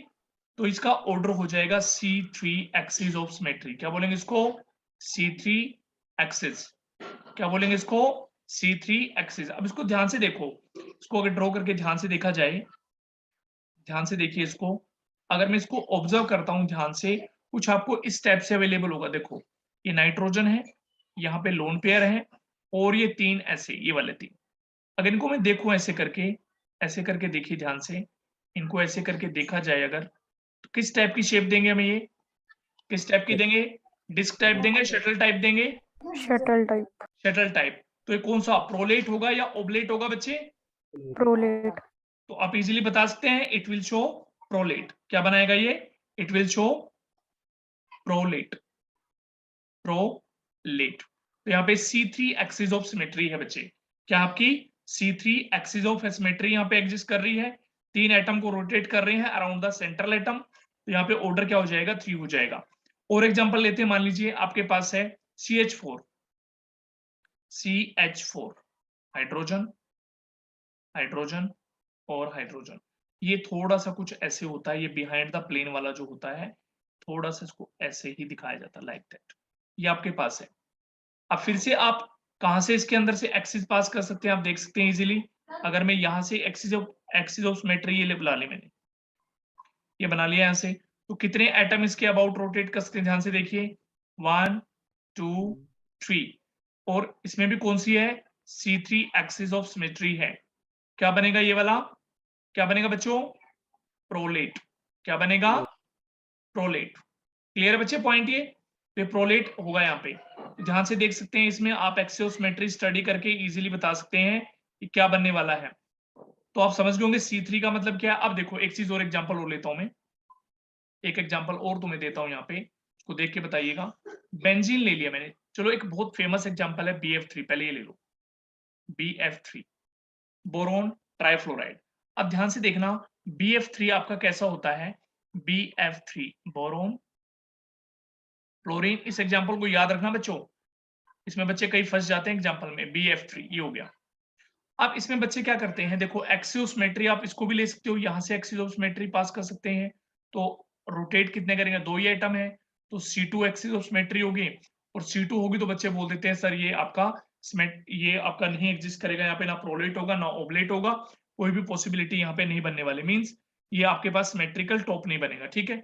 तो इसका ऑर्डर हो जाएगा C3 एक्सिस ऑफ सिमेट्री। क्या बोलेंगे इसको, C3 एक्सिस, क्या बोलेंगे इसको, C3 एक्सिस। अब इसको ध्यान से देखो, इसको अगर ड्रॉ करके ध्यान से देखा जाए, ध्यान से देखिए इसको, अगर मैं इसको ऑब्जर्व करता हूं ध्यान से, कुछ आपको इस टाइप से अवेलेबल होगा। देखो ये नाइट्रोजन है, यहाँ पे लोन पेयर है, और ये तीन ऐसे, ये वाले तीन, अगर इनको मैं देखूं ऐसे करके देखिए ध्यान से, इनको ऐसे करके देखा जाए अगर, तो किस टाइप की शेप देंगे हमें, ये किस टाइप की देंगे, डिस्क टाइप देंगे, शटल टाइप देंगे, शटल टाइप, शटल टाइप। तो ये कौन सा, प्रोलेट होगा या ओब्लेट होगा बच्चे, प्रोलेट, तो आप इजीली बता सकते हैं, इट विल शो प्रोलेट। क्या बनाएगा ये, it will show prolate, prolate. तो यहाँ पे C3 एक्सिस ऑफ सिमेट्री है बच्चे, क्या आपकी C3 एक्सिस ऑफ सिमेट्री यहाँ पे एग्जिस्ट कर रही है, तीन एटम को रोटेट कर रहे हैं अराउंड द सेंट्रल एटम, तो यहाँ पे ऑर्डर क्या हो जाएगा, 3 हो जाएगा। और एग्जांपल लेते हैं, मान लीजिए आपके पास है CH4, CH4, हाइड्रोजन, हाइड्रोजन और हाइड्रोजन, ये थोड़ा सा कुछ ऐसे होता है, ये बिहाइंड द प्लेन वाला जो होता है, थोड़ा सा इसको ऐसे ही दिखाया जाता है, लाइक दैट, ये आपके पास है। अब फिर से आप कहां से इसके अंदर से एक्सिस पास कर सकते हैं, आप देख सकते हैं इजीली, अगर मैं यहाँ से एक्सिस ऑफ सिमेट्री ये बना ली मैंने, ये बना लिया यहाँ से, तो कितने एटम इसके अबाउट रोटेट कर सकते हैं? ध्यान से देखिए, 1 2 3, और इसमें भी कौन सी है? C3 एक्सिस ऑफ सिमेट्री है। क्या बनेगा ये वाला? क्या बनेगा बच्चों? प्रोलेट। क्या बनेगा? प्रोलेट। क्लियर है बच्चे पॉइंट ये? तो प्रोलेट होगा यहाँ पे। ध्यान से देख सकते हैं, इसमें आप एक्सिस ऑफ सिमेट्री स्टडी करके इजीली बता सकते हैं कि क्या बनने वाला है। तो आप समझ गए होंगे C3 का मतलब क्या है। अब देखो एक चीज और एग्जांपल और लेता हूं मैं, एक एग्जांपल और तुम्हें देता हूं यहाँ पे, उसको देख के बताइएगा। बेंजीन ले लिया मैंने, चलो एक बहुत फेमस एग्जांपल है BF3, पहले ये ले लो, BF3, बोरोन ट्राइफ्लोराइड। अब ध्यान से देखना, BF3 आपका कैसा होता है? BF3 boron fluorine. इस एग्जांपल को याद रखना बच्चों, इसमें बच्चे कई फंस जाते हैं एग्जांपल में। BF3 ये हो गया। अब इसमें बच्चे क्या करते हैं, देखो एक्सियोसिमेट्री आप इसको भी ले सकते हो, यहां से एक्सियोसिमेट्री पास कर सकते हैं। तो रोटेट कितने करेंगे? 2 ही एटम है, तो C2 एक्सियोसिमेट्री होगी, और C2 होगी तो बच्चे बोल देते हैं सर ये आपका नहीं एग्जिस्ट करेगा, यहाँ पे ना प्रोलेट होगा ना ओबलेट होगा, कोई भी पॉसिबिलिटी यहाँ पे नहीं बनने वाली, मीन्स ये आपके पास सिमेट्रिकल टॉप नहीं बनेगा, ठीक है।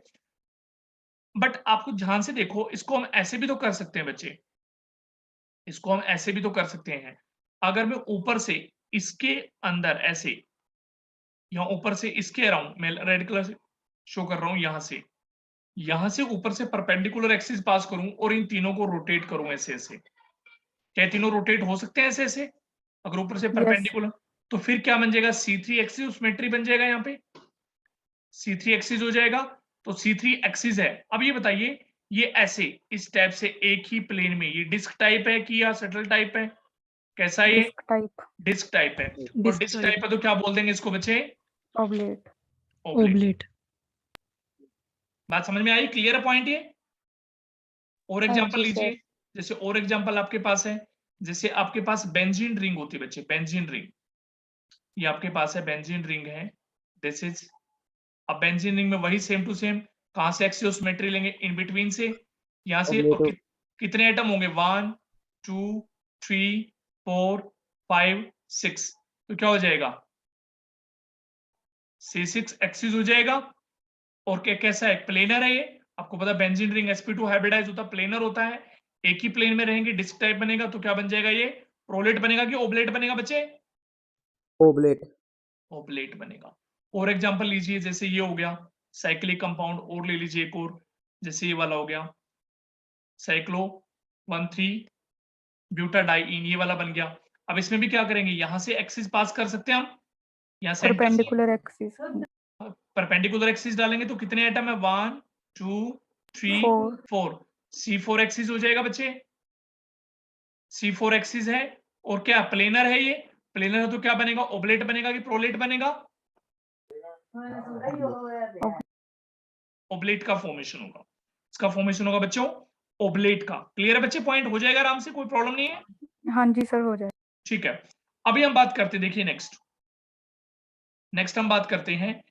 बट आपको ध्यान से देखो, इसको हम ऐसे भी तो कर सकते हैं बच्चे, इसको हम ऐसे भी तो कर सकते हैं। अगर मैं ऊपर से इसके अंदर ऐसे, यहाँ ऊपर से इसके अराउंड, मैं रेड कलर से शो कर रहा हूं, यहां से ऊपर से परपेंडिकुलर एक्सिस पास करूं और इन तीनों को रोटेट करूं ऐसे ऐसे, क्या तीनों रोटेट हो सकते हैं ऐसे ऐसे? अगर ऊपर से परपेंडिकुलर, तो फिर क्या बन जाएगा? C3 एक्सिस सिमेट्री बन जाएगा, यहाँ पे C3 एक्सिस हो जाएगा। तो C3 एक्सिस है। अब ये बताइए, ये ऐसे इस टाइप से एक ही प्लेन में, ये डिस्क टाइप है कि या शटल टाइप है? कैसा है ये? डिस्क टाइप, डिस्क टाइप है। और डिस्क टाइप है तो क्या बोल देंगे इसको बच्चे? ओबलेट, ओबलेट। बात समझ में आई? क्लियर है पॉइंट ये? और एग्जांपल जी सर। लीजिए, जैसे और एग्जांपल आपके पास है, जैसे आपके पास बेंजीन रिंग होती है बच्चे, बेंजीन रिंग, ये आपके पास है बेंजीन रिंग है, दिस इज। अब बेंजीन रिंग में वही सेम टू सेम, कहां से एक्सियोसिमेट्री लेंगे? इन बिटवीन से, यहां से। और कितने एटम होंगे? 1 2 3 4 5 6, तो क्या हो जाएगा? C6 एक्सिस हो जाएगा। और क्या कैसा है? प्लेनर है ये, आपको पता है बेंजीन रिंग sp2 हाइब्रिडाइज होता है, प्लेनर होता है, एक ही प्लेन में रहेंगे, डिस्क टाइप बनेगा, तो क्या बन जाएगा ये? प्रोलेट बनेगा कि ओबलेट बनेगा बच्चे? ओबलेट। ओबलेट बनेगा। और एग्जांपल लीजिए, जैसे ये हो गया साइक्लिक कंपाउंड, और ले लीजिए एक और, जैसे ये वाला हो गया साइक्लो 1,3 ब्यूटाडाइइन, ये वाला बन गया। अब इसमें भी क्या करेंगे? यहां से एक्सिस पास कर सकते हैं हम, यहाँ सेंटर से परपेंडिकुलर एक्सिस, परपेंडिकुलर एक्सिस डालेंगे तो कितने एटम है? 1 2 3 4, 4, C4 एक्सिस हो जाएगा बच्चे, C4 एक्सिस है। और क्या प्लेनर है ये? प्लेनर है तो क्या बनेगा? ओबलेट बनेगा कि प्रोलेट बनेगा? ओबलेट का फॉर्मेशन होगा, इसका फॉर्मेशन होगा बच्चों ओबलेट का। क्लियर है बच्चे? पॉइंट हो जाएगा आराम से, कोई प्रॉब्लम नहीं है। हाँ जी सर हो जाए। ठीक है, अभी हम बात करते, देखिए नेक्स्ट हम बात करते हैं।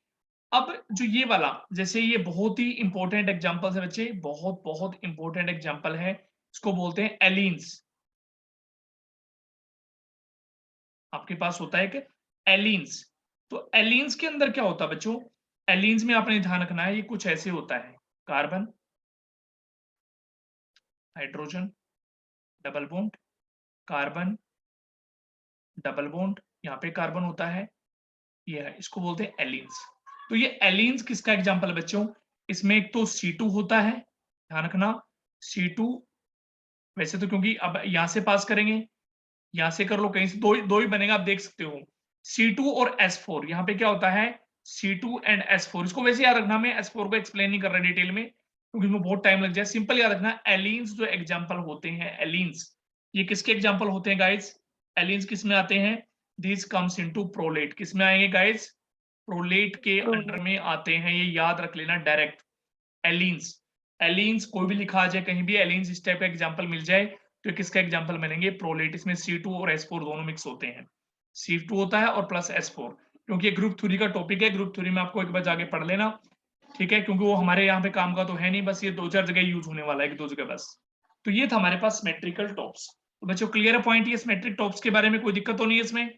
अब जो ये वाला, जैसे ये बहुत ही इंपॉर्टेंट एग्जांपल है बच्चे, बहुत बहुत इंपॉर्टेंट एग्जांपल है, इसको बोलते हैं एलीन्स। आपके पास होता है कि एलीन्स, तो एलीन्स के अंदर क्या होता है बच्चों? एलीन्स में आपने ध्यान रखना है, ये कुछ ऐसे होता है, carbon, hydrogen, double bond, carbon, double bond, यहाँ पे कार्बन होता है, ये है, इसको बोलते हैं एलीन्स। तो ये एलीन्स किसका एग्जांपल है बच्चों? इसमें एक तो C2 होता है, ध्यान रखना, C2 वैसे तो, क्योंकि अब यहां से पास करेंगे, यहां से कर लो, कहीं से दो ही बनेगा, आप देख सकते हो। C2 और S4, यहाँ पे क्या होता है? C2 एंड S4, इसको वैसे याद रखना, मैं S4 को एक्सप्लेन नहीं कर रहा डिटेल में क्योंकि इसमें बहुत टाइम लग जाए, सिंपल याद रखना। एलीन्स जो एग्जांपल होते हैं, एलीन्स ये किसके एग्जांपल होते हैं गाइस? एलीन्स किस में आते हैं? दिस कम्स इनटू प्रोलेट, किस में आएंगे गाइस? प्रोलेट के अंडर में आते हैं, ये याद रख लेना डायरेक्ट। एलीन्स, एलीन्स कोई भी लिखा आ जाए कहीं भी, एलीन्स इस टाइप का एग्जांपल मिल जाए तो किसका एग्जांपल बनेंगे? प्रोलेट। इसमें C2 और S4 दोनों मिक्स होते हैं, C2 होता है और प्लस S4, क्योंकि ये ग्रुप थ्योरी का टॉपिक है, ग्रुप थ्योरी में आपको एक बार जाके पढ़ लेना, ठीक है, क्योंकि वो हमारे यहाँ पे काम का तो है नहीं, बस ये 2-4 जगह यूज होने वाला है, एक दो जगह बस। तो ये था हमारे पास सिमेट्रिकल टॉप्स। तो बच्चों क्लियर है पॉइंट? ये सिमेट्रिक टॉप्स के बारे में कोई दिक्कत तो नहीं है इसमें?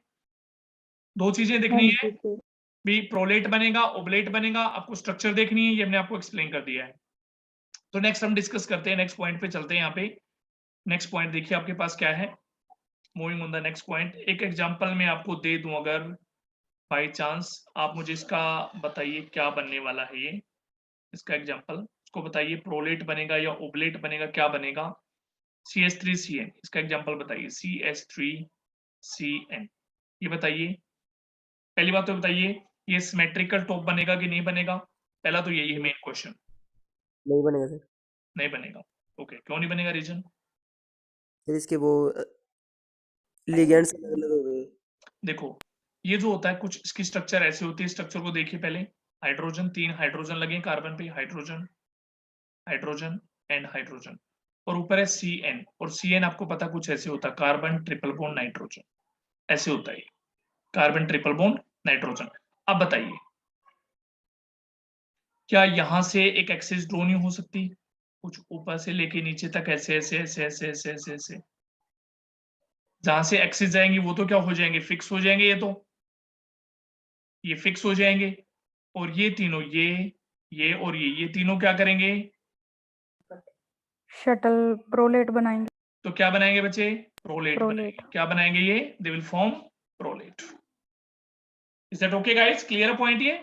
2 चीजें देखनी हाँ है, जी सर। भी प्रोलेट बनेगा, ओबलेट बनेगा, आपको स्ट्रक्चर देखनी है, ये हमने आपको एक्सप्लेन कर दिया है। तो नेक्स्ट हम डिस्कस करते हैं, नेक्स्ट पॉइंट पे चलते हैं। यहाँ पे नेक्स्ट पॉइंट देखिए आपके पास क्या है। Moving on the next point, एक एग्जांपल मैं आपको दे दूं, अगर बाय चांस आप मुझे इसका बताइए क्या बनने वाला है ये, इसका एग्जांपल इसको बताइए, प्रोलेट बनेगा या ओबलेट बनेगा, क्या बनेगा? CS3CN, इसका एग्जांपल बताइए, CS3CN, ये बताइए। पहली बात तो बताइए, ये सिमेट्रिकल टॉप बनेगा कि नहीं बनेगा? पहला तो यही है मेन क्वेश्चन। नहीं बनेगा सर। नहीं बनेगा। ओके, क्यों नहीं बनेगा? रीजन? सर इसके वो लिगेंड्स अलग अलग हो गए। देखो, ये जो होता है कुछ इसकी स्ट्रक्चर ऐसे होती है, स्ट्रक्चर को देखिए पहले। हाइड्रोजन, 3 हाइड्रोजन लगे कार्बन पे, हाइड्रोजन, हाइड्रोजन एंड हाइड्रोजन, और ऊपर है CN, और CN आपको पता कुछ ऐसे होता है, कार्बन ट्रिपल बॉन्ड नाइट्रोजन, ऐसे होता है कार्बन ट्रिपल बॉन्ड नाइट्रोजन। अब बताइए, क्या यहां से एक एक्सिस ड्रॉ नहीं हो सकती? कुछ ऊपर से लेके नीचे तक ऐसे ऐसे ऐसे ऐसे ऐसे ऐसे ऐसे, जहां से एक्सिस जाएंगी वो तो क्या हो जाएंगे? फिक्स हो जाएंगे, ये फिक्स हो जाएंगे। और ये तीनों, ये और ये तीनों क्या करेंगे? शटल प्रोलेट बनाएंगे। तो क्या बनाएंगे बच्चे? Prolate prolate. बनाएंगे। क्या बनाएंगे ये? They will form prolate. Is that okay guys? Clear point ये?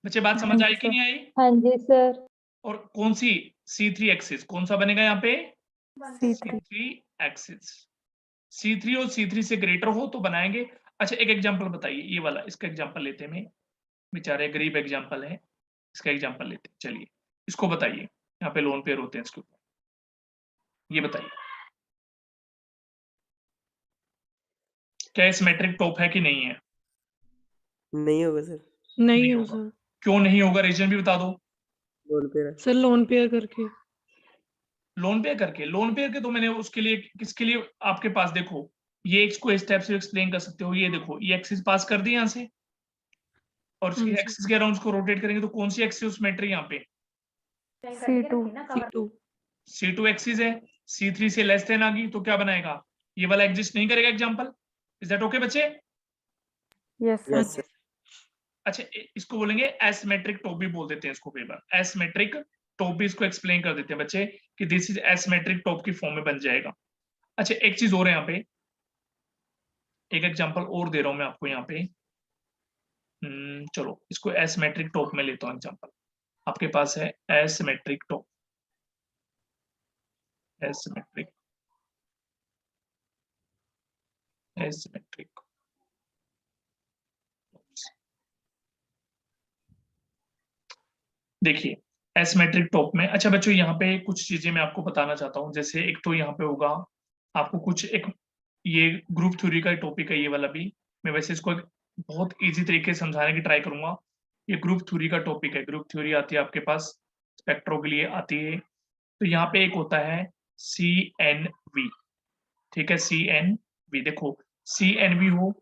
बच्चे बात हाँ समझ जी आई कि सर। नहीं आई? हाँ जी सर। और कौन सी? C3 एक्सिस कौन सा बनेगा यहाँ पे? C3। C3 axis. C3 और C3 से ग्रेटर हो तो बनाएंगे। अच्छा, एक एग्जांपल बताइए, ये वाला, इसका एग्जांपल लेते हैं। मैं बेचारे गरीब एग्जांपल है, इसका एग्जांपल लेते हैं। चलिए इसको बताइए, यहाँ पे लोन पेयर होते हैं इसके ऊपर, ये बताइए क्या सिमेट्रिक टॉप है कि नहीं है? नहीं होगा सर। नहीं होगा। क्यों नहीं होगा? रीजन भी बता दो। बोल पे रहा। सर लोन पेयर करके। लोन पे करके? लोन पे करके तो मैंने उसके लिए, किसके लिए आपके पास, देखो ये इसको इस टाइप से एक्सप्लेन कर सकते हो। ये देखो, ये एक्सिस पास कर दी यहाँ से, और हाँ जी। एक्सिस के अराउंड उसको रोटेट करेंगे तो कौन सी एक्सिस सिमेट्री यहाँ पे? C2। C2। C2 एक्सिस है, C3 से लेस देन आ गई तो क्या बनाएगा? ये वाला एग्जिस्ट नहीं करेगा एग्जांपल। इज दैट ओके बच्चे? Yes sir. Yes sir. अच्छा, इसको बोलेंगे एसिमेट्रिक टॉप भी बोल देते हैं इसको, कई बार एसिमेट्रिक टॉप भी इसको एक्सप्लेन कर देते हैं बच्चे, कि दिस इज एसिमेट्रिक टॉप की फॉर्म में बन जाएगा। अच्छा, एक चीज और है यहाँ पे, एक एग्जांपल और दे रहा हूं मैं आपको यहाँ पे। चलो इसको एसिमेट्रिक टॉप में लेता हूँ एग्जांपल। आपके पास है एसिमेट्रिक टॉप, एसिमेट्रिक, एसिमेट्रिक। देखिए एसिमेट्रिक टॉप में, अच्छा बच्चों यहाँ पे कुछ चीजें मैं आपको बताना चाहता हूँ। जैसे एक तो यहाँ पे होगा आपको कुछ एक, ये ग्रुप थ्योरी का टॉपिक है ये वाला भी, मैं वैसे इसको एक बहुत इजी तरीके से समझाने की ट्राई करूंगा। ये ग्रुप थ्योरी का टॉपिक है, ग्रुप थ्योरी आती है आपके पास स्पेक्ट्रो के लिए आती है। तो यहाँ पे एक होता है CNV, ठीक है, CNV। देखो CNV हो,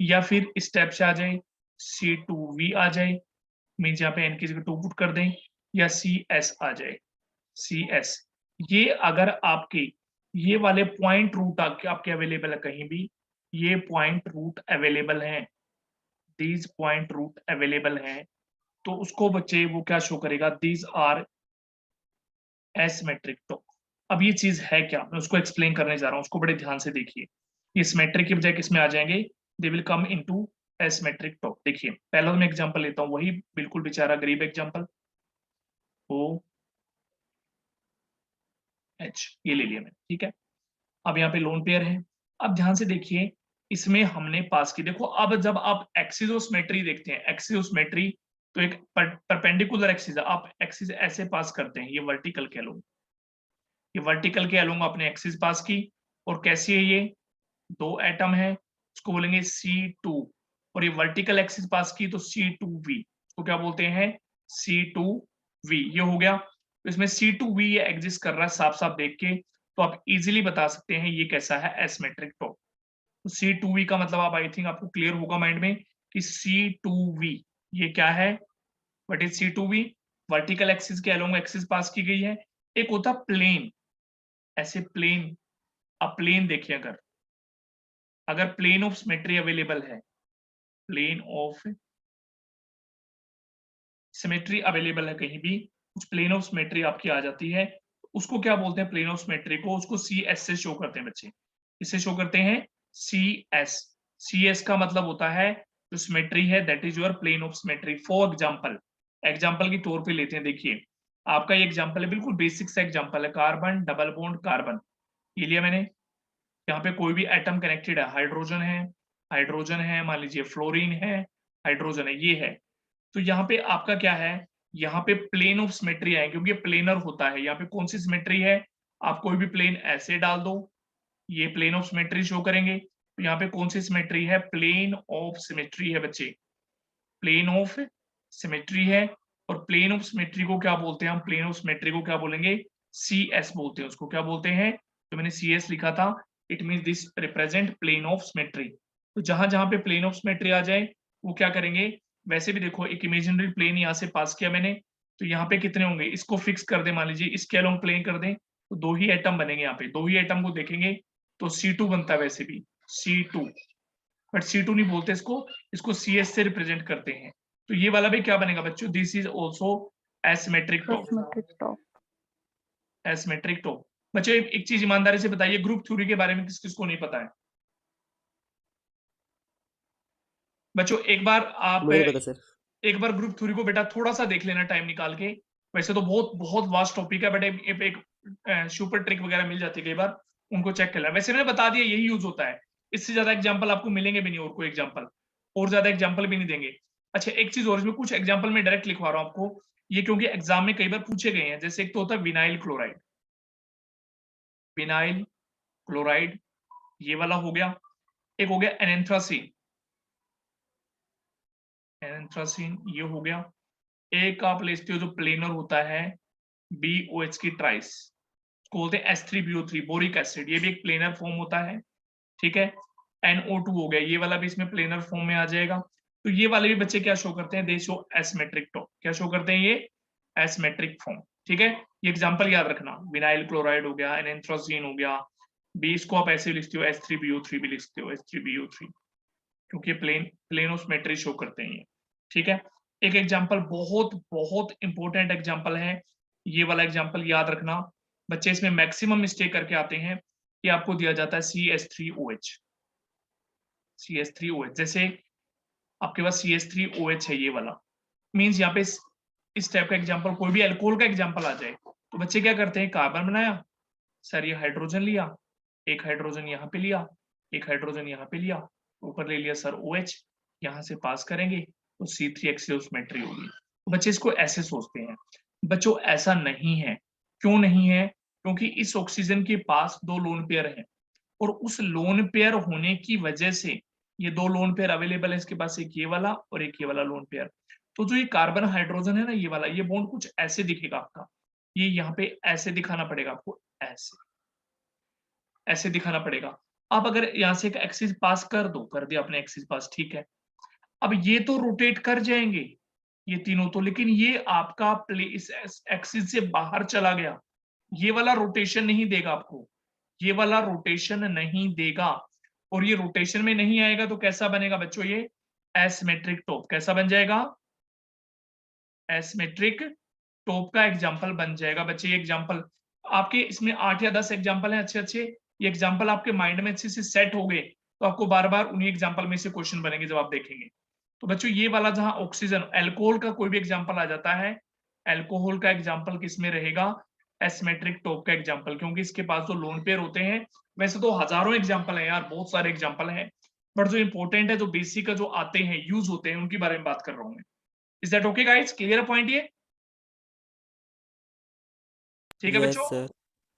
या फिर स्टेप से आ जाए C2V आ जाए, मीन्स यहाँ पे N की जगह 2 पुट कर दें, या CS आ जाए, CS। ये अगर आपके ये वाले पॉइंट रूट आपके अवेलेबल है कहीं भी, ये पॉइंट रूट अवेलेबल हैं, दीज पॉइंट रूट अवेलेबल हैं, तो उसको बच्चे वो क्या शो करेगा? These are asymmetric top. अब ये चीज है क्या, मैं उसको एक्सप्लेन करने जा रहा हूँ, उसको बड़े ध्यान से देखिए। ये सिमेट्रिक की बजाय किस में आ जाएंगे? They will come into asymmetric top. देखिए पहला तो मैं एग्जांपल लेता हूँ, वही बिल्कुल बेचारा गरीब एग्जांपल, OH, ये ले लिया मैंने, ठीक है। अब यहाँ पे लोन पेयर है। अब ध्यान से देखिए, इसमें हमने पास की, देखो अब जब आप एक्सिसोसिमेट्री देखते हैं, एक्सिसोसिमेट्री तो एक परपेंडिकुलर एक्सिस, आप एक्सिस ऐसे पास करते हैं, ये वर्टिकल कह लो, ये वर्टिकल के अलोंग आपने एक्सिस पास की, और कैसी है ये? 2 एटम है, इसको बोलेंगे C2, और ये वर्टिकल एक्सिस पास की तो C2V, इसको क्या बोलते हैं? C2V। ये हो गया। तो इसमें C2V ये एग्जिस्ट कर रहा है, साफ साफ देख के तो आप इजीली बता सकते हैं ये कैसा है? Asymmetric top. तो C2V का मतलब आप, आई थिंक आपको क्लियर होगा माइंड में कि C2V ये क्या है? What is C2V? Vertical axis के अलोंग एक्सिस पास की गई है। एक होता प्लेन, ऐसे प्लेन, अब प्लेन देखिए, अगर अगर प्लेन ऑफ सिमेट्री अवेलेबल है, प्लेन ऑफ सिमेट्री अवेलेबल है कहीं भी, कुछ प्लेन ऑफ सिमेट्री आपकी आ जाती है, उसको क्या बोलते हैं प्लेन ऑफ सिमेट्री को, उसको सी एस से शो करते हैं बच्चे। इससे शो करते हैं सी एस। सी एस का मतलब होता है जो सिमेट्री है that is your plane of symmetry. For example, example की तौर पे लेते हैं, देखिए आपका ये एग्जाम्पल है, बिल्कुल बेसिक सा एग्जाम्पल है, कार्बन डबल बॉन्ड कार्बन, ये लिया मैंने। यहाँ पे कोई भी एटम कनेक्टेड है, हाइड्रोजन है, मान लीजिए फ्लोरीन है, हाइड्रोजन है, ये है। तो यहाँ पे आपका क्या है, यहाँ पे प्लेन ऑफ सिमेट्री है, क्योंकि ये प्लेनर होता है। यहाँ पे कौन सी सिमेट्री है, आप कोई भी प्लेन ऐसे डाल दो, ये प्लेन ऑफ सिमेट्री शो करेंगे। तो यहाँ पे कौन सी सिमेट्री है, प्लेन ऑफ सिमेट्री है बच्चे, प्लेन ऑफ सिमेट्री है। और प्लेन ऑफ सिमेट्री को क्या बोलते हैं हम, प्लेन ऑफ सिमेट्री को क्या बोलेंगे, सी एस बोलते हैं उसको। क्या बोलते हैं, तो मैंने सी एस लिखा था, it mean this represent plane of symmetry. तो जहां जहां पे प्लेन ऑफ सिमेट्री आ जाए वो क्या करेंगे, वैसे भी देखो एक इमेजिनरी प्लेन यहाँ से पास किया मैंने, तो यहाँ पे कितने होंगे, इसको फिक्स कर दे, मान लीजिए इसके अलोंग प्लेन कर दें, तो दो ही एटम बनेंगे यहाँ पे, दो ही एटम को देखेंगे तो C2 बनता है वैसे भी, C2, बट C2 नहीं बोलते इसको, इसको CS से रिप्रेजेंट करते हैं। तो ये वाला भी क्या बनेगा बच्चों, this is also asymmetric top, asymmetric top. Asymmetric top. बच्चों एक चीज ईमानदारी से बताइए, ग्रुप थ्योरी के बारे में किस किसको नहीं पता है बच्चों, एक बार आप मुझे नहीं पता सर। एक बार ग्रुप थ्योरी को बेटा थोड़ा सा देख लेना टाइम निकाल के। वैसे तो बहुत बहुत वास्ट टॉपिक है, बट एक सुपर ट्रिक वगैरह मिल जाती है कई बार, उनको चेक कर लेना। वैसे मैंने बता दिया यही यूज होता है, इससे ज्यादा एग्जांपल आपको मिलेंगे भी नहीं, और कोई एग्जांपल और ज्यादा एग्जांपल भी नहीं देंगे। अच्छा एक चीज और, इसमें कुछ एग्जांपल मैं डायरेक्ट लिखवा रहा हूँ आपको, ये क्योंकि एग्जाम में कई बार पूछे गए हैं। जैसे एक तो होता है विनाइल क्लोराइड, विनाइल क्लोराइड ये वाला हो गया। एक हो गया एनेंथ्रासीन, एनेंथ्रासीन ये हो गया। एक आप लेते हो जो प्लेनर होता है BOH की ट्राइस, उसको बोलते हैं H3BO3 बोरिक एसिड, ये भी एक प्लेनर फॉर्म होता है, ठीक है। NO2 हो गया, ये वाला भी इसमें प्लेनर फॉर्म में आ जाएगा। तो ये वाले भी बच्चे क्या शो करते हैं, दे शो एसिमेट्रिक टॉप। क्या शो करते हैं, ये एसिमेट्रिक फॉर्म, ठीक है। ये एग्जांपल याद रखना, विनाइल क्लोराइड हो गया, एनेंथ्रासीन हो गया, बी इसको आप ऐसे लिखते हो, H3BO3 भी लिखते हो, H3BO3, क्योंकि प्लेन ऑफ सिमेट्री शो करते हैं ये, ठीक है। एक एग्जांपल बहुत बहुत इंपॉर्टेंट एग्जांपल है, ये वाला एग्जांपल याद रखना बच्चे, इसमें मैक्सिमम मिस्टेक करके आते हैं कि आपको दिया जाता है CH3OH, CH3OH, जैसे आपके पास CH3OH है ये वाला, मींस यहाँ पे इस टाइप का एग्जांपल, कोई भी अल्कोहल का एग्जांपल आ जाए तो बच्चे क्या करते हैं, कार्बन बनाया सर, ये हाइड्रोजन लिया, एक हाइड्रोजन यहाँ पे लिया, एक हाइड्रोजन यहाँ पे लिया, ऊपर ले लिया सर OH, यहाँ से पास करेंगे तो C3 एक्सियल सिमेट्री होगी। तो बच्चे इसको ऐसे सोचते हैं, बच्चों ऐसा नहीं है। क्यों नहीं है, क्योंकि इस ऑक्सीजन के पास दो लोन पेयर हैं, और उस लोन पेयर होने की वजह से ये दो लोन पेयर अवेलेबल है इसके पास, एक ये वाला और एक ये वाला लोन पेयर। तो जो ये कार्बन हाइड्रोजन है ना, ये वाला, ये बॉन्ड कुछ ऐसे दिखेगा आपका, ये यहाँ पे ऐसे दिखाना पड़ेगा आपको, ऐसे ऐसे दिखाना पड़ेगा। आप अगर यहाँ से एक एक्सिस पास कर दो, कर दिया आपने एक्सिस पास, ठीक है। अब ये तो रोटेट कर जाएंगे ये तीनों तो, लेकिन ये आपका प्ले इस एक्सिस से बाहर चला गया, ये वाला रोटेशन नहीं देगा आपको, ये वाला रोटेशन नहीं देगा। और ये रोटेशन में नहीं आएगा तो कैसा बनेगा बच्चों, ये एसिमेट्रिक टॉप। कैसा बन जाएगा, एसिमेट्रिक टॉप का एग्जांपल बन जाएगा बच्चे। ये एग्जांपल आपके इसमें 8 या 10 एग्जांपल हैं अच्छे अच्छे, ये एग्जांपल आपके माइंड में अच्छे से सेट हो गए तो आपको बार बार उन्हीं एग्जांपल में से क्वेश्चन बनेंगे जब आप देखेंगे। तो बच्चों ये वाला जहां ऑक्सीजन, अल्कोहल का कोई भी एग्जांपल आ जाता है, अल्कोहल का एग्जांपल किसमें रहेगा, एसिमेट्रिक टॉप का एग्जांपल, क्योंकि इसके पास जो लोन पेयर होते हैं, वैसे तो हजारों एग्जांपल है यार, बहुत सारे एग्जांपल हैं, बट जो इंपॉर्टेंट है, जो बेसिक जो आते हैं, यूज होते हैं, उनके बारे में बात कर रहा हूं मैं। Is that okay guys, clear point ये, ठीक है यस बच्चों। सर।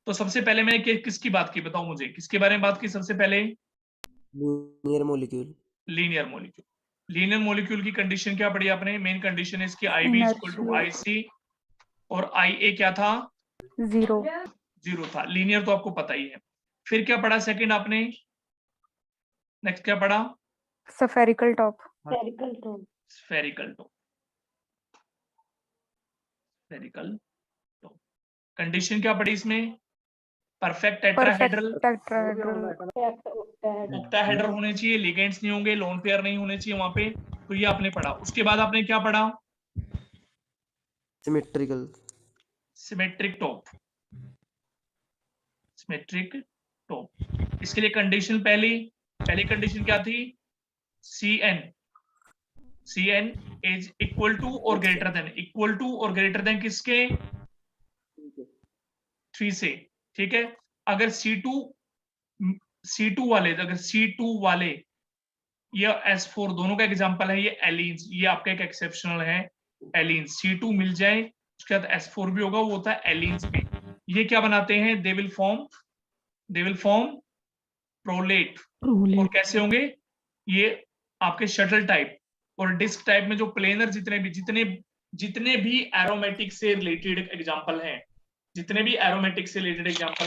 तो सबसे पहले मैंने किसकी बात की, बताओ मुझे किसके बारे में बात की सबसे पहले, linear molecule. Linear molecule. Linear molecule की कंडीशन क्या पढ़ी आपने, मेन कंडीशन है इसकी IB इक्वल टू IC, और IA क्या था, 0। 0 था। लीनियर तो आपको पता ही है। फिर क्या पढ़ा सेकंड आपने, नेक्स्ट क्या पढ़ा, spherical top. Spherical top, spherical top. Condition क्या पड़ी इसमें, perfect perfect tetrahedral, tetrahedral, octahedral होने चाहिए, लिगेंड्स नहीं होंगे, लोन पेयर नहीं होने चाहिए वहां पे। तो ये आपने पढ़ा। उसके बाद आपने क्या पढ़ा? Symmetrical, symmetric top. Symmetric top, इसके लिए कंडीशन पहली कंडीशन क्या थी? Cn इज इक्वल टू और ग्रेटर देन किसके? 3 से। ठीक है, अगर C2 वाले ये S4 दोनों का एग्जांपल है, ये एलीन्स, ये आपका एक एक्सेप्शनल है एलीन्स। C2 मिल जाए, उसके बाद S4 भी होगा, वो होता है एलीन्स में। ये क्या बनाते हैं? They will form prolate. और कैसे होंगे? ये आपके शटल टाइप और डिस्क टाइप में जो प्लेनर जितने भी एरोमेटिक से रिलेटेड एग्जांपल हैं,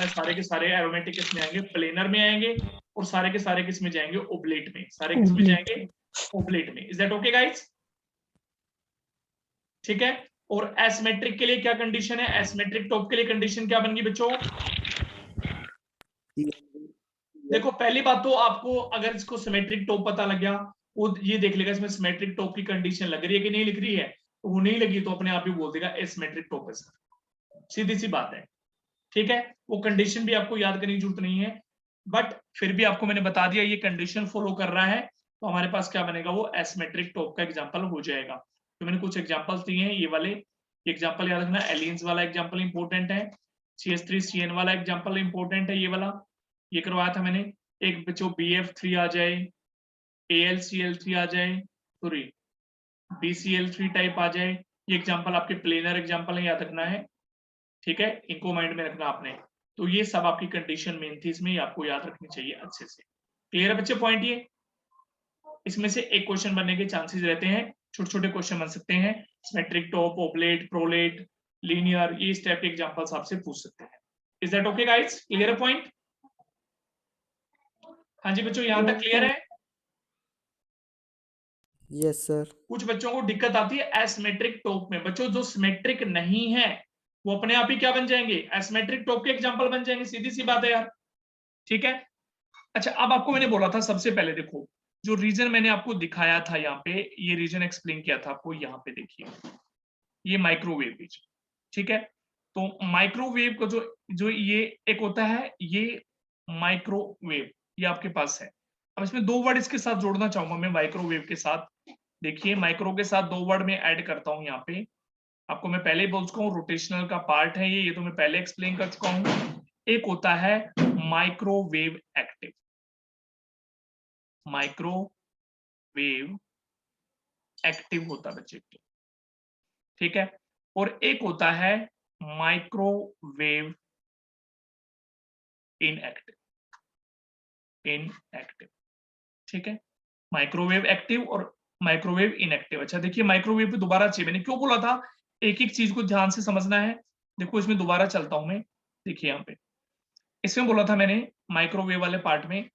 सारे के सारे एरोमेटिक किस में आएंगे? प्लेनर में आएंगे। और सारे के सारे किस में जाएंगे? ओब्लेट में। सारे किस में जाएंगे? ओब्लेट में। Is that okay guys? ठीक है। और एसिमेट्रिक के लिए क्या कंडीशन है? एसिमेट्रिक टॉप के लिए कंडीशन क्या बन गई बच्चों? देखो, पहली बात तो आपको अगर इसको सिमेट्रिक टॉप पता लग गया, वो ये देख लेगा इसमें सिमेट्रिक टॉप की कंडीशन लग रही है कि नहीं लिख रही है। तो वो नहीं लगी तो अपने आप ही बोल देगा एसिमेट्रिक टॉप है सर। सीधी सी बात है। ठीक है, वो कंडीशन भी आपको याद करने की जरूरत नहीं है, बट फिर भी आपको मैंने बता दिया ये कंडीशन फॉलो कर रहा है, तो हमारे पास क्या बनेगा? वो एसिमेट्रिक टॉप का एग्जांपल हो जाएगा। तो मैंने कुछ एग्जांपल्स दिए हैं, ये वाले एग्जांपल याद रखना। एलियंस वाला एग्जांपल इंपॉर्टेंट है, CH3CN वाला एग्जांपल इंपॉर्टेंट है, ये वाला ये करवाया था मैंने। एक बच्चों BF3 आ जाए, AlCl3 आ जाए, सॉरी BCl3 टाइप आ जाए, ये एग्जांपल आपके प्लेनर एग्जांपल है, याद रखना है। ठीक है, इनको माइंड में रखना आपने। तो ये सब आपकी कंडीशन मेन थी, इसमें आपको याद रखनी चाहिए अच्छे से। क्लियर है बच्चे पॉइंट? ये इसमें से एक क्वेश्चन बनने के चांसेस रहते हैं, छोटे छोटे क्वेश्चन बन सकते हैं। Symmetric top, oblate, prolate, linear, ये इस टाइप के एग्जांपल्स आपसे पूछ सकते हैं। Is that okay guys? Clear है पॉइंट? हाँ जी बच्चों, यहां तक क्लियर है? Yes sir. कुछ बच्चों को दिक्कत आती है एसिमेट्रिक टॉप में। बच्चों जो सिमेट्रिक नहीं है वो अपने आप ही क्या बन जाएंगे? एसिमेट्रिक टॉप के एग्जांपल बन जाएंगे, सीधी सी बात है यार। ठीक है, अच्छा अब आपको मैंने बोला था सबसे पहले, देखो जो रीजन मैंने आपको दिखाया था यहाँ पे, ये रीजन एक्सप्लेन किया था आपको, यहाँ पे देखिए ये माइक्रोवेव रीजन। ठीक है, तो माइक्रोवेव को जो ये एक होता है, ये माइक्रोवेव ये आपके पास है। अब इसमें 2 वर्ड इसके साथ जोड़ना चाहूंगा मैं माइक्रोवेव के साथ। देखिए माइक्रो के साथ 2 वर्ड में ऐड करता हूं यहाँ पे। आपको मैं पहले ही बोल चुका हूँ, रोटेशनल का पार्ट है ये तो मैं पहले एक्सप्लेन कर चुका हूँ। एक होता है माइक्रोवेव एक्टिव, माइक्रोवेव एक्टिव होता है बच्चे। ठीक है, और एक होता है माइक्रोवेव इनएक्टिव। ठीक है, माइक्रोवेव एक्टिव और माइक्रोवेव इनएक्टिव। अच्छा देखिए, माइक्रोवेव पे दोबारा चाहिए, मैंने क्यों बोला था एक एक चीज को ध्यान से समझना है। देखो इसमें दोबारा चलता हूं मैं, देखिए यहाँ पे इसमें बोला था मैंने माइक्रोवेव वाले पार्ट में,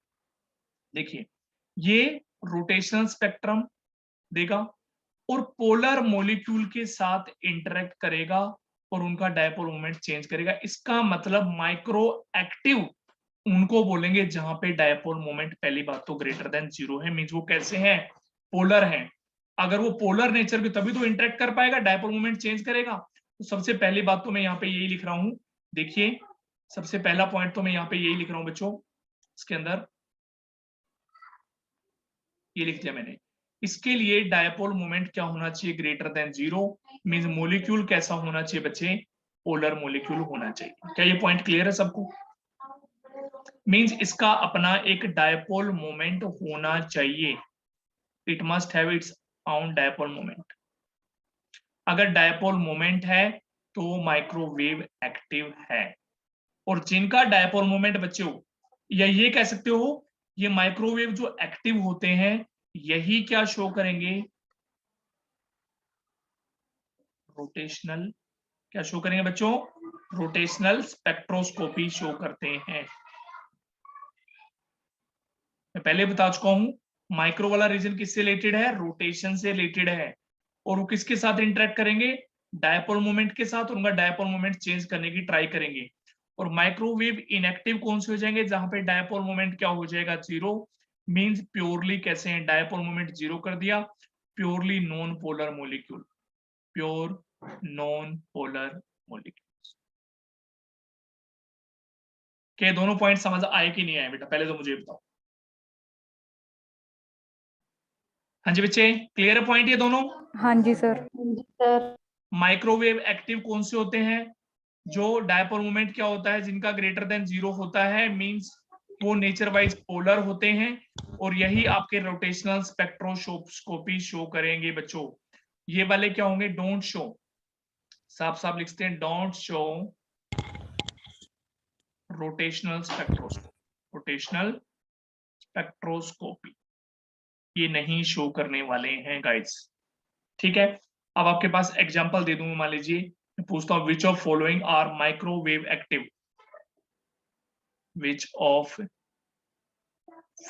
देखिए ये रोटेशनल स्पेक्ट्रम देगा और पोलर मॉलिक्यूल के साथ इंटरेक्ट करेगा और उनका डायपोल मोमेंट चेंज करेगा। इसका मतलब माइक्रो एक्टिव उनको बोलेंगे जहां पे डायपोल मोमेंट पहली बात तो ग्रेटर देन 0 है, मींस वो कैसे हैं? पोलर हैं। अगर वो पोलर नेचर के तभी तो इंटरेक्ट कर पाएगा, डायपोल मोमेंट चेंज करेगा। तो सबसे पहली बात तो मैं यहाँ पे यही लिख रहा हूं, देखिए सबसे पहला पॉइंट तो मैं यहाँ पे यही लिख रहा हूं बच्चों, इसके अंदर ये लिख दिया मैंने। इसके लिए डायपोल मोमेंट क्या होना चाहिए? ग्रेटर देन 0, मींस मॉलिक्यूल कैसा होना चाहिए बच्चे? पोलर मॉलिक्यूल होना चाहिए। क्या ये पॉइंट क्लियर है सबको? मींस इसका अपना एक डायपोल मोमेंट होना चाहिए, it must have its own dipole moment. अगर डायपोल मोमेंट है तो माइक्रोवेव एक्टिव है। और जिनका डायपोल मोमेंट बच्चों, या ये कह सकते हो ये माइक्रोवेव जो एक्टिव होते हैं यही क्या शो करेंगे? रोटेशनल, क्या शो करेंगे बच्चों? रोटेशनल स्पेक्ट्रोस्कोपी शो करते हैं। मैं पहले बता चुका हूं, माइक्रो वाला रीजन किससे रिलेटेड है? रोटेशन से रिलेटेड है। और वो किसके साथ इंटरेक्ट करेंगे? डायपोल मोमेंट के साथ, उनका डायपोल मोमेंट चेंज करने की ट्राई करेंगे। और माइक्रोवेव इनएक्टिव कौन से हो जाएंगे, जहां पे डायपोल मोमेंट क्या हो जाएगा, 0। मींस प्योरली कैसे हैं, डायपोल मोमेंट 0 कर दिया, purely non polar molecule, pure non polar molecule. क्या दोनों पॉइंट समझ आए कि नहीं आए बेटा, पहले तो मुझे बताओ। हाँ जी बच्चे, क्लियर है पॉइंट ये दोनों। हाँ जी सर। माइक्रोवेव एक्टिव कौन से होते हैं, जो डायपोल मोमेंट क्या होता है, जिनका ग्रेटर देन 0 होता है, मींस वो नेचर वाइज पोलर होते हैं, और यही आपके रोटेशनल स्पेक्ट्रोस्कोपी शो करेंगे बच्चों। ये वाले क्या होंगे, डोंट शो, साफ साफ लिखते हैं, don't show rotational spectroscopy, rotational spectroscopy ये नहीं शो करने वाले हैं गाइस, ठीक है। अब आपके पास एग्जांपल दे दूंगा, मान लीजिए मैं पूछता हूं which of following are microwave active, which of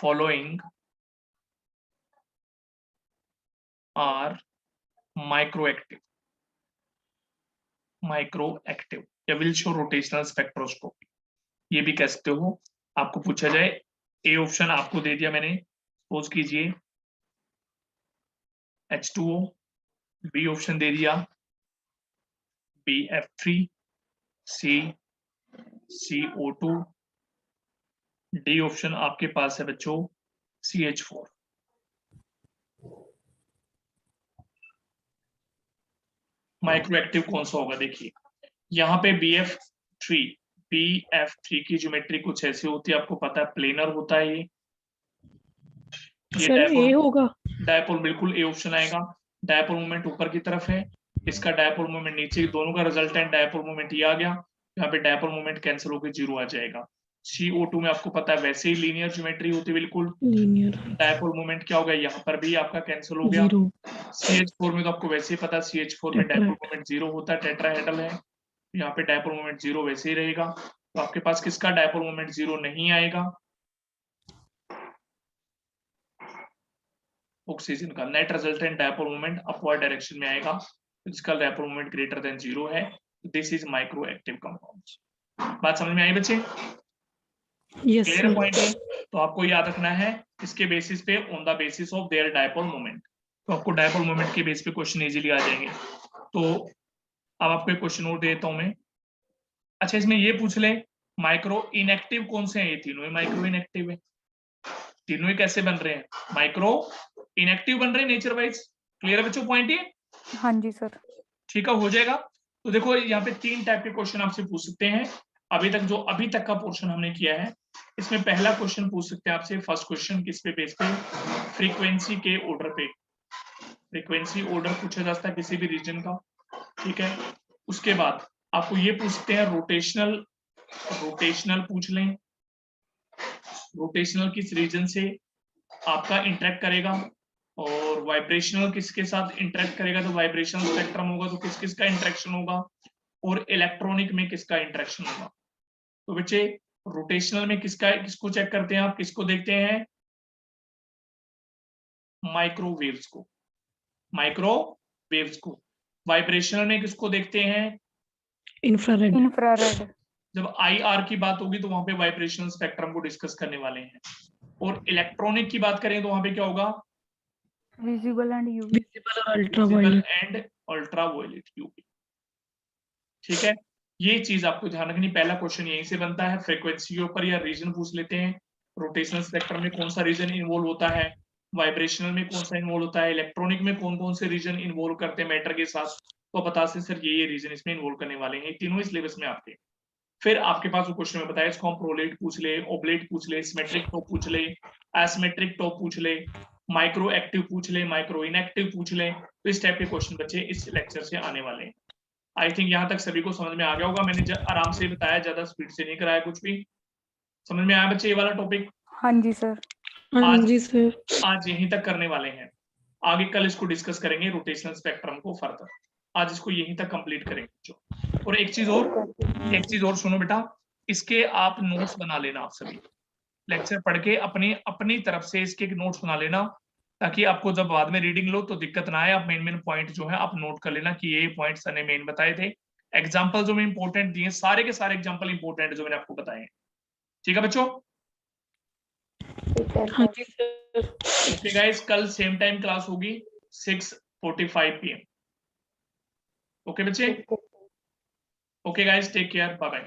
following are microactive, microactive या विल शो रोटेशनल स्पेक्ट्रोस्कोपी, ये भी कह सकते हो। आपको पूछा जाए, ए ऑप्शन आपको दे दिया मैंने, सपोज कीजिए H2O, बी ऑप्शन दे दिया BF3, सी CO2, डी ऑप्शन आपके पास है बच्चों CH4। माइक्रोएक्टिव कौन सा होगा, देखिए यहाँ पे BF3 की ज्योमेट्री कुछ ऐसी होती है, आपको पता है प्लेनर होता है ये सर ए होगा। डायपोल बिल्कुल ए ऑप्शन आएगा। डायपोल मोमेंट ऊपर की तरफ है, इसका डायपोल मोमेंट नीचे, दोनों का रिजल्टेंट डायपोल मोमेंट ये आ गया, यहाँ पे डायपोल मोमेंट कैंसिल होकर 0 आ जाएगा। CO2 में आपको पता है वैसे ही लीनियर ज्योमेट्री होती है बिल्कुल, लीनियर डायपोल मोमेंट क्या हो गया, यहाँ पर भी आपका कैंसिल हो गया। 0 CH4 में तो आपको वैसे ही पता है CH4 में डायपोल मोमेंट 0 होता है, टेट्राहेड्रल है, यहाँ पे डायपोल मोमेंट 0 वैसे ही रहेगा। तो आपके पास किसका डायपोल मोमेंट 0 नहीं आएगा, ऑक्सीजन का। Net resultant dipole moment upward direction में आएगा, जिसका डायपोल मोमेंट ग्रेटर देन 0 है। This is microactive compounds. बात समझ में आई बच्चे, यस क्लियर सर। पॉइंट है। तो आपको याद रखना है इसके बेसिस पे, on the basis of their dipole moment, तो आपको डायपोल मोमेंट के बेस पे क्वेश्चन इजीली आ जाएंगे। तो अब आपको एक क्वेश्चन और देता हूं मैं। अच्छा, इसमें ये पूछ ले माइक्रो इनएक्टिव कौन से हैं, ये तीनों ही माइक्रो इनएक्टिव है, तीनों ही कैसे बन रहे हैं, माइक्रो इनएक्टिव बन रहे हैं नेचर वाइज। क्लियर है बच्चों पॉइंट ये, हाँ जी सर। ठीक है, हो जाएगा। तो देखो यहाँ पे 3 टाइप के क्वेश्चन आपसे पूछ सकते हैं। अभी तक का पोर्शन हमने किया है, इसमें पहला क्वेश्चन पूछ सकते हैं आपसे, फर्स्ट क्वेश्चन किस पे बेस पे, फ्रीक्वेंसी के ऑर्डर पे, फ्रीक्वेंसी ऑर्डर पूछा जा सकता है किसी भी रीजन का, ठीक है। उसके बाद आपको ये पूछते हैं रोटेशनल पूछ लें, रोटेशनल किस रीजन से आपका इंटरेक्ट करेगा, और वाइब्रेशनल किसके साथ इंटरेक्ट करेगा, तो वाइब्रेशनल स्पेक्ट्रम होगा, तो किस किस का इंटरेक्शन होगा, और इलेक्ट्रॉनिक में किसका इंटरेक्शन होगा। तो बच्चे रोटेशनल में किसको चेक करते हैं आप, किसको देखते हैं, माइक्रोवेव्स को, माइक्रोवेव्स को। वाइब्रेशनल में किसको देखते हैं, इंफ्रारेड। इंफ्रारेड। जब IR की बात होगी तो वहां पे वाइब्रेशनल स्पेक्ट्रम को डिस्कस करने वाले हैं। और इलेक्ट्रॉनिक की बात करें तो वहां पे क्या होगा, विजिबल एंड यूवी। विजिबल और अल्ट्रावायलेट। एंड अल्ट्रावायलेट यूवी, ठीक है। ये चीज आपको ध्यान रखनी, पहला क्वेश्चन यहीं से बनता है, फ्रीक्वेंसी के ऊपर या रीजन पूछ लेते हैं, रोटेशनल स्पेक्ट्रम में कौन सा रीजन इन्वॉल्व होता है, वाइब्रेशनल में कौन सा इन्वॉल्व होता है, इलेक्ट्रॉनिक में कौन कौन से रीजन इन्वॉल्व करते हैं मैटर के साथ, तो बता से सर ये रीजन इसमें इन्वॉल्व करने वाले हैं, तीनों ही सिलेबस में आपके। फिर आपके पास वो क्वेश्चन में बताया, इसको हम प्रोलेट पूछ ले, ओब्लेट पूछ ले, सिमेट्रिक टॉप पूछ ले, एसिमेट्रिक टॉप पूछ ले, माइक्रो एक्टिव पूछ ले, माइक्रो इनएक्टिव पूछ ले। तो इस टाइप के क्वेश्चन बच्चे इस लेक्चर से आने वाले हैं। आई थिंक यहाँ तक सभी को समझ में आ गया होगा, मैंने आराम से बताया, ज्यादा स्पीड से नहीं कराया कुछ भी। समझ में आया बच्चे ये वाला टॉपिक? हाँ जी सर। हाँ जी सर। आज यहीं तक करने वाले हैं, आगे कल इसको डिस्कस करेंगे रोटेशनल स्पेक्ट्रम को फर्दर। आज इसको यहीं तक कंप्लीट करेंगे। और एक चीज और सुनो बेटा, इसके आप नोट्स बना लेना, आप सभी लेक्चर पढ़ के अपनी तरफ से इसके नोट्स बना लेना, ताकि आपको जब बाद में रीडिंग लो तो दिक्कत ना आए। आप मेन पॉइंट जो है आप नोट कर लेना कि ये पॉइंट्स मैंने मेन बताए थे, एग्जाम्पल जो मैंने इंपॉर्टेंट दिए, सारे के सारे एग्जाम्पल इंपॉर्टेंट जो मैंने आपको बताए हैं। ठीक है बच्चों? हाँ जी सर। ओके गाइस, कल सेम टाइम क्लास होगी 6:45 PM। ओके बच्चे? Okay guys, take care, bye bye.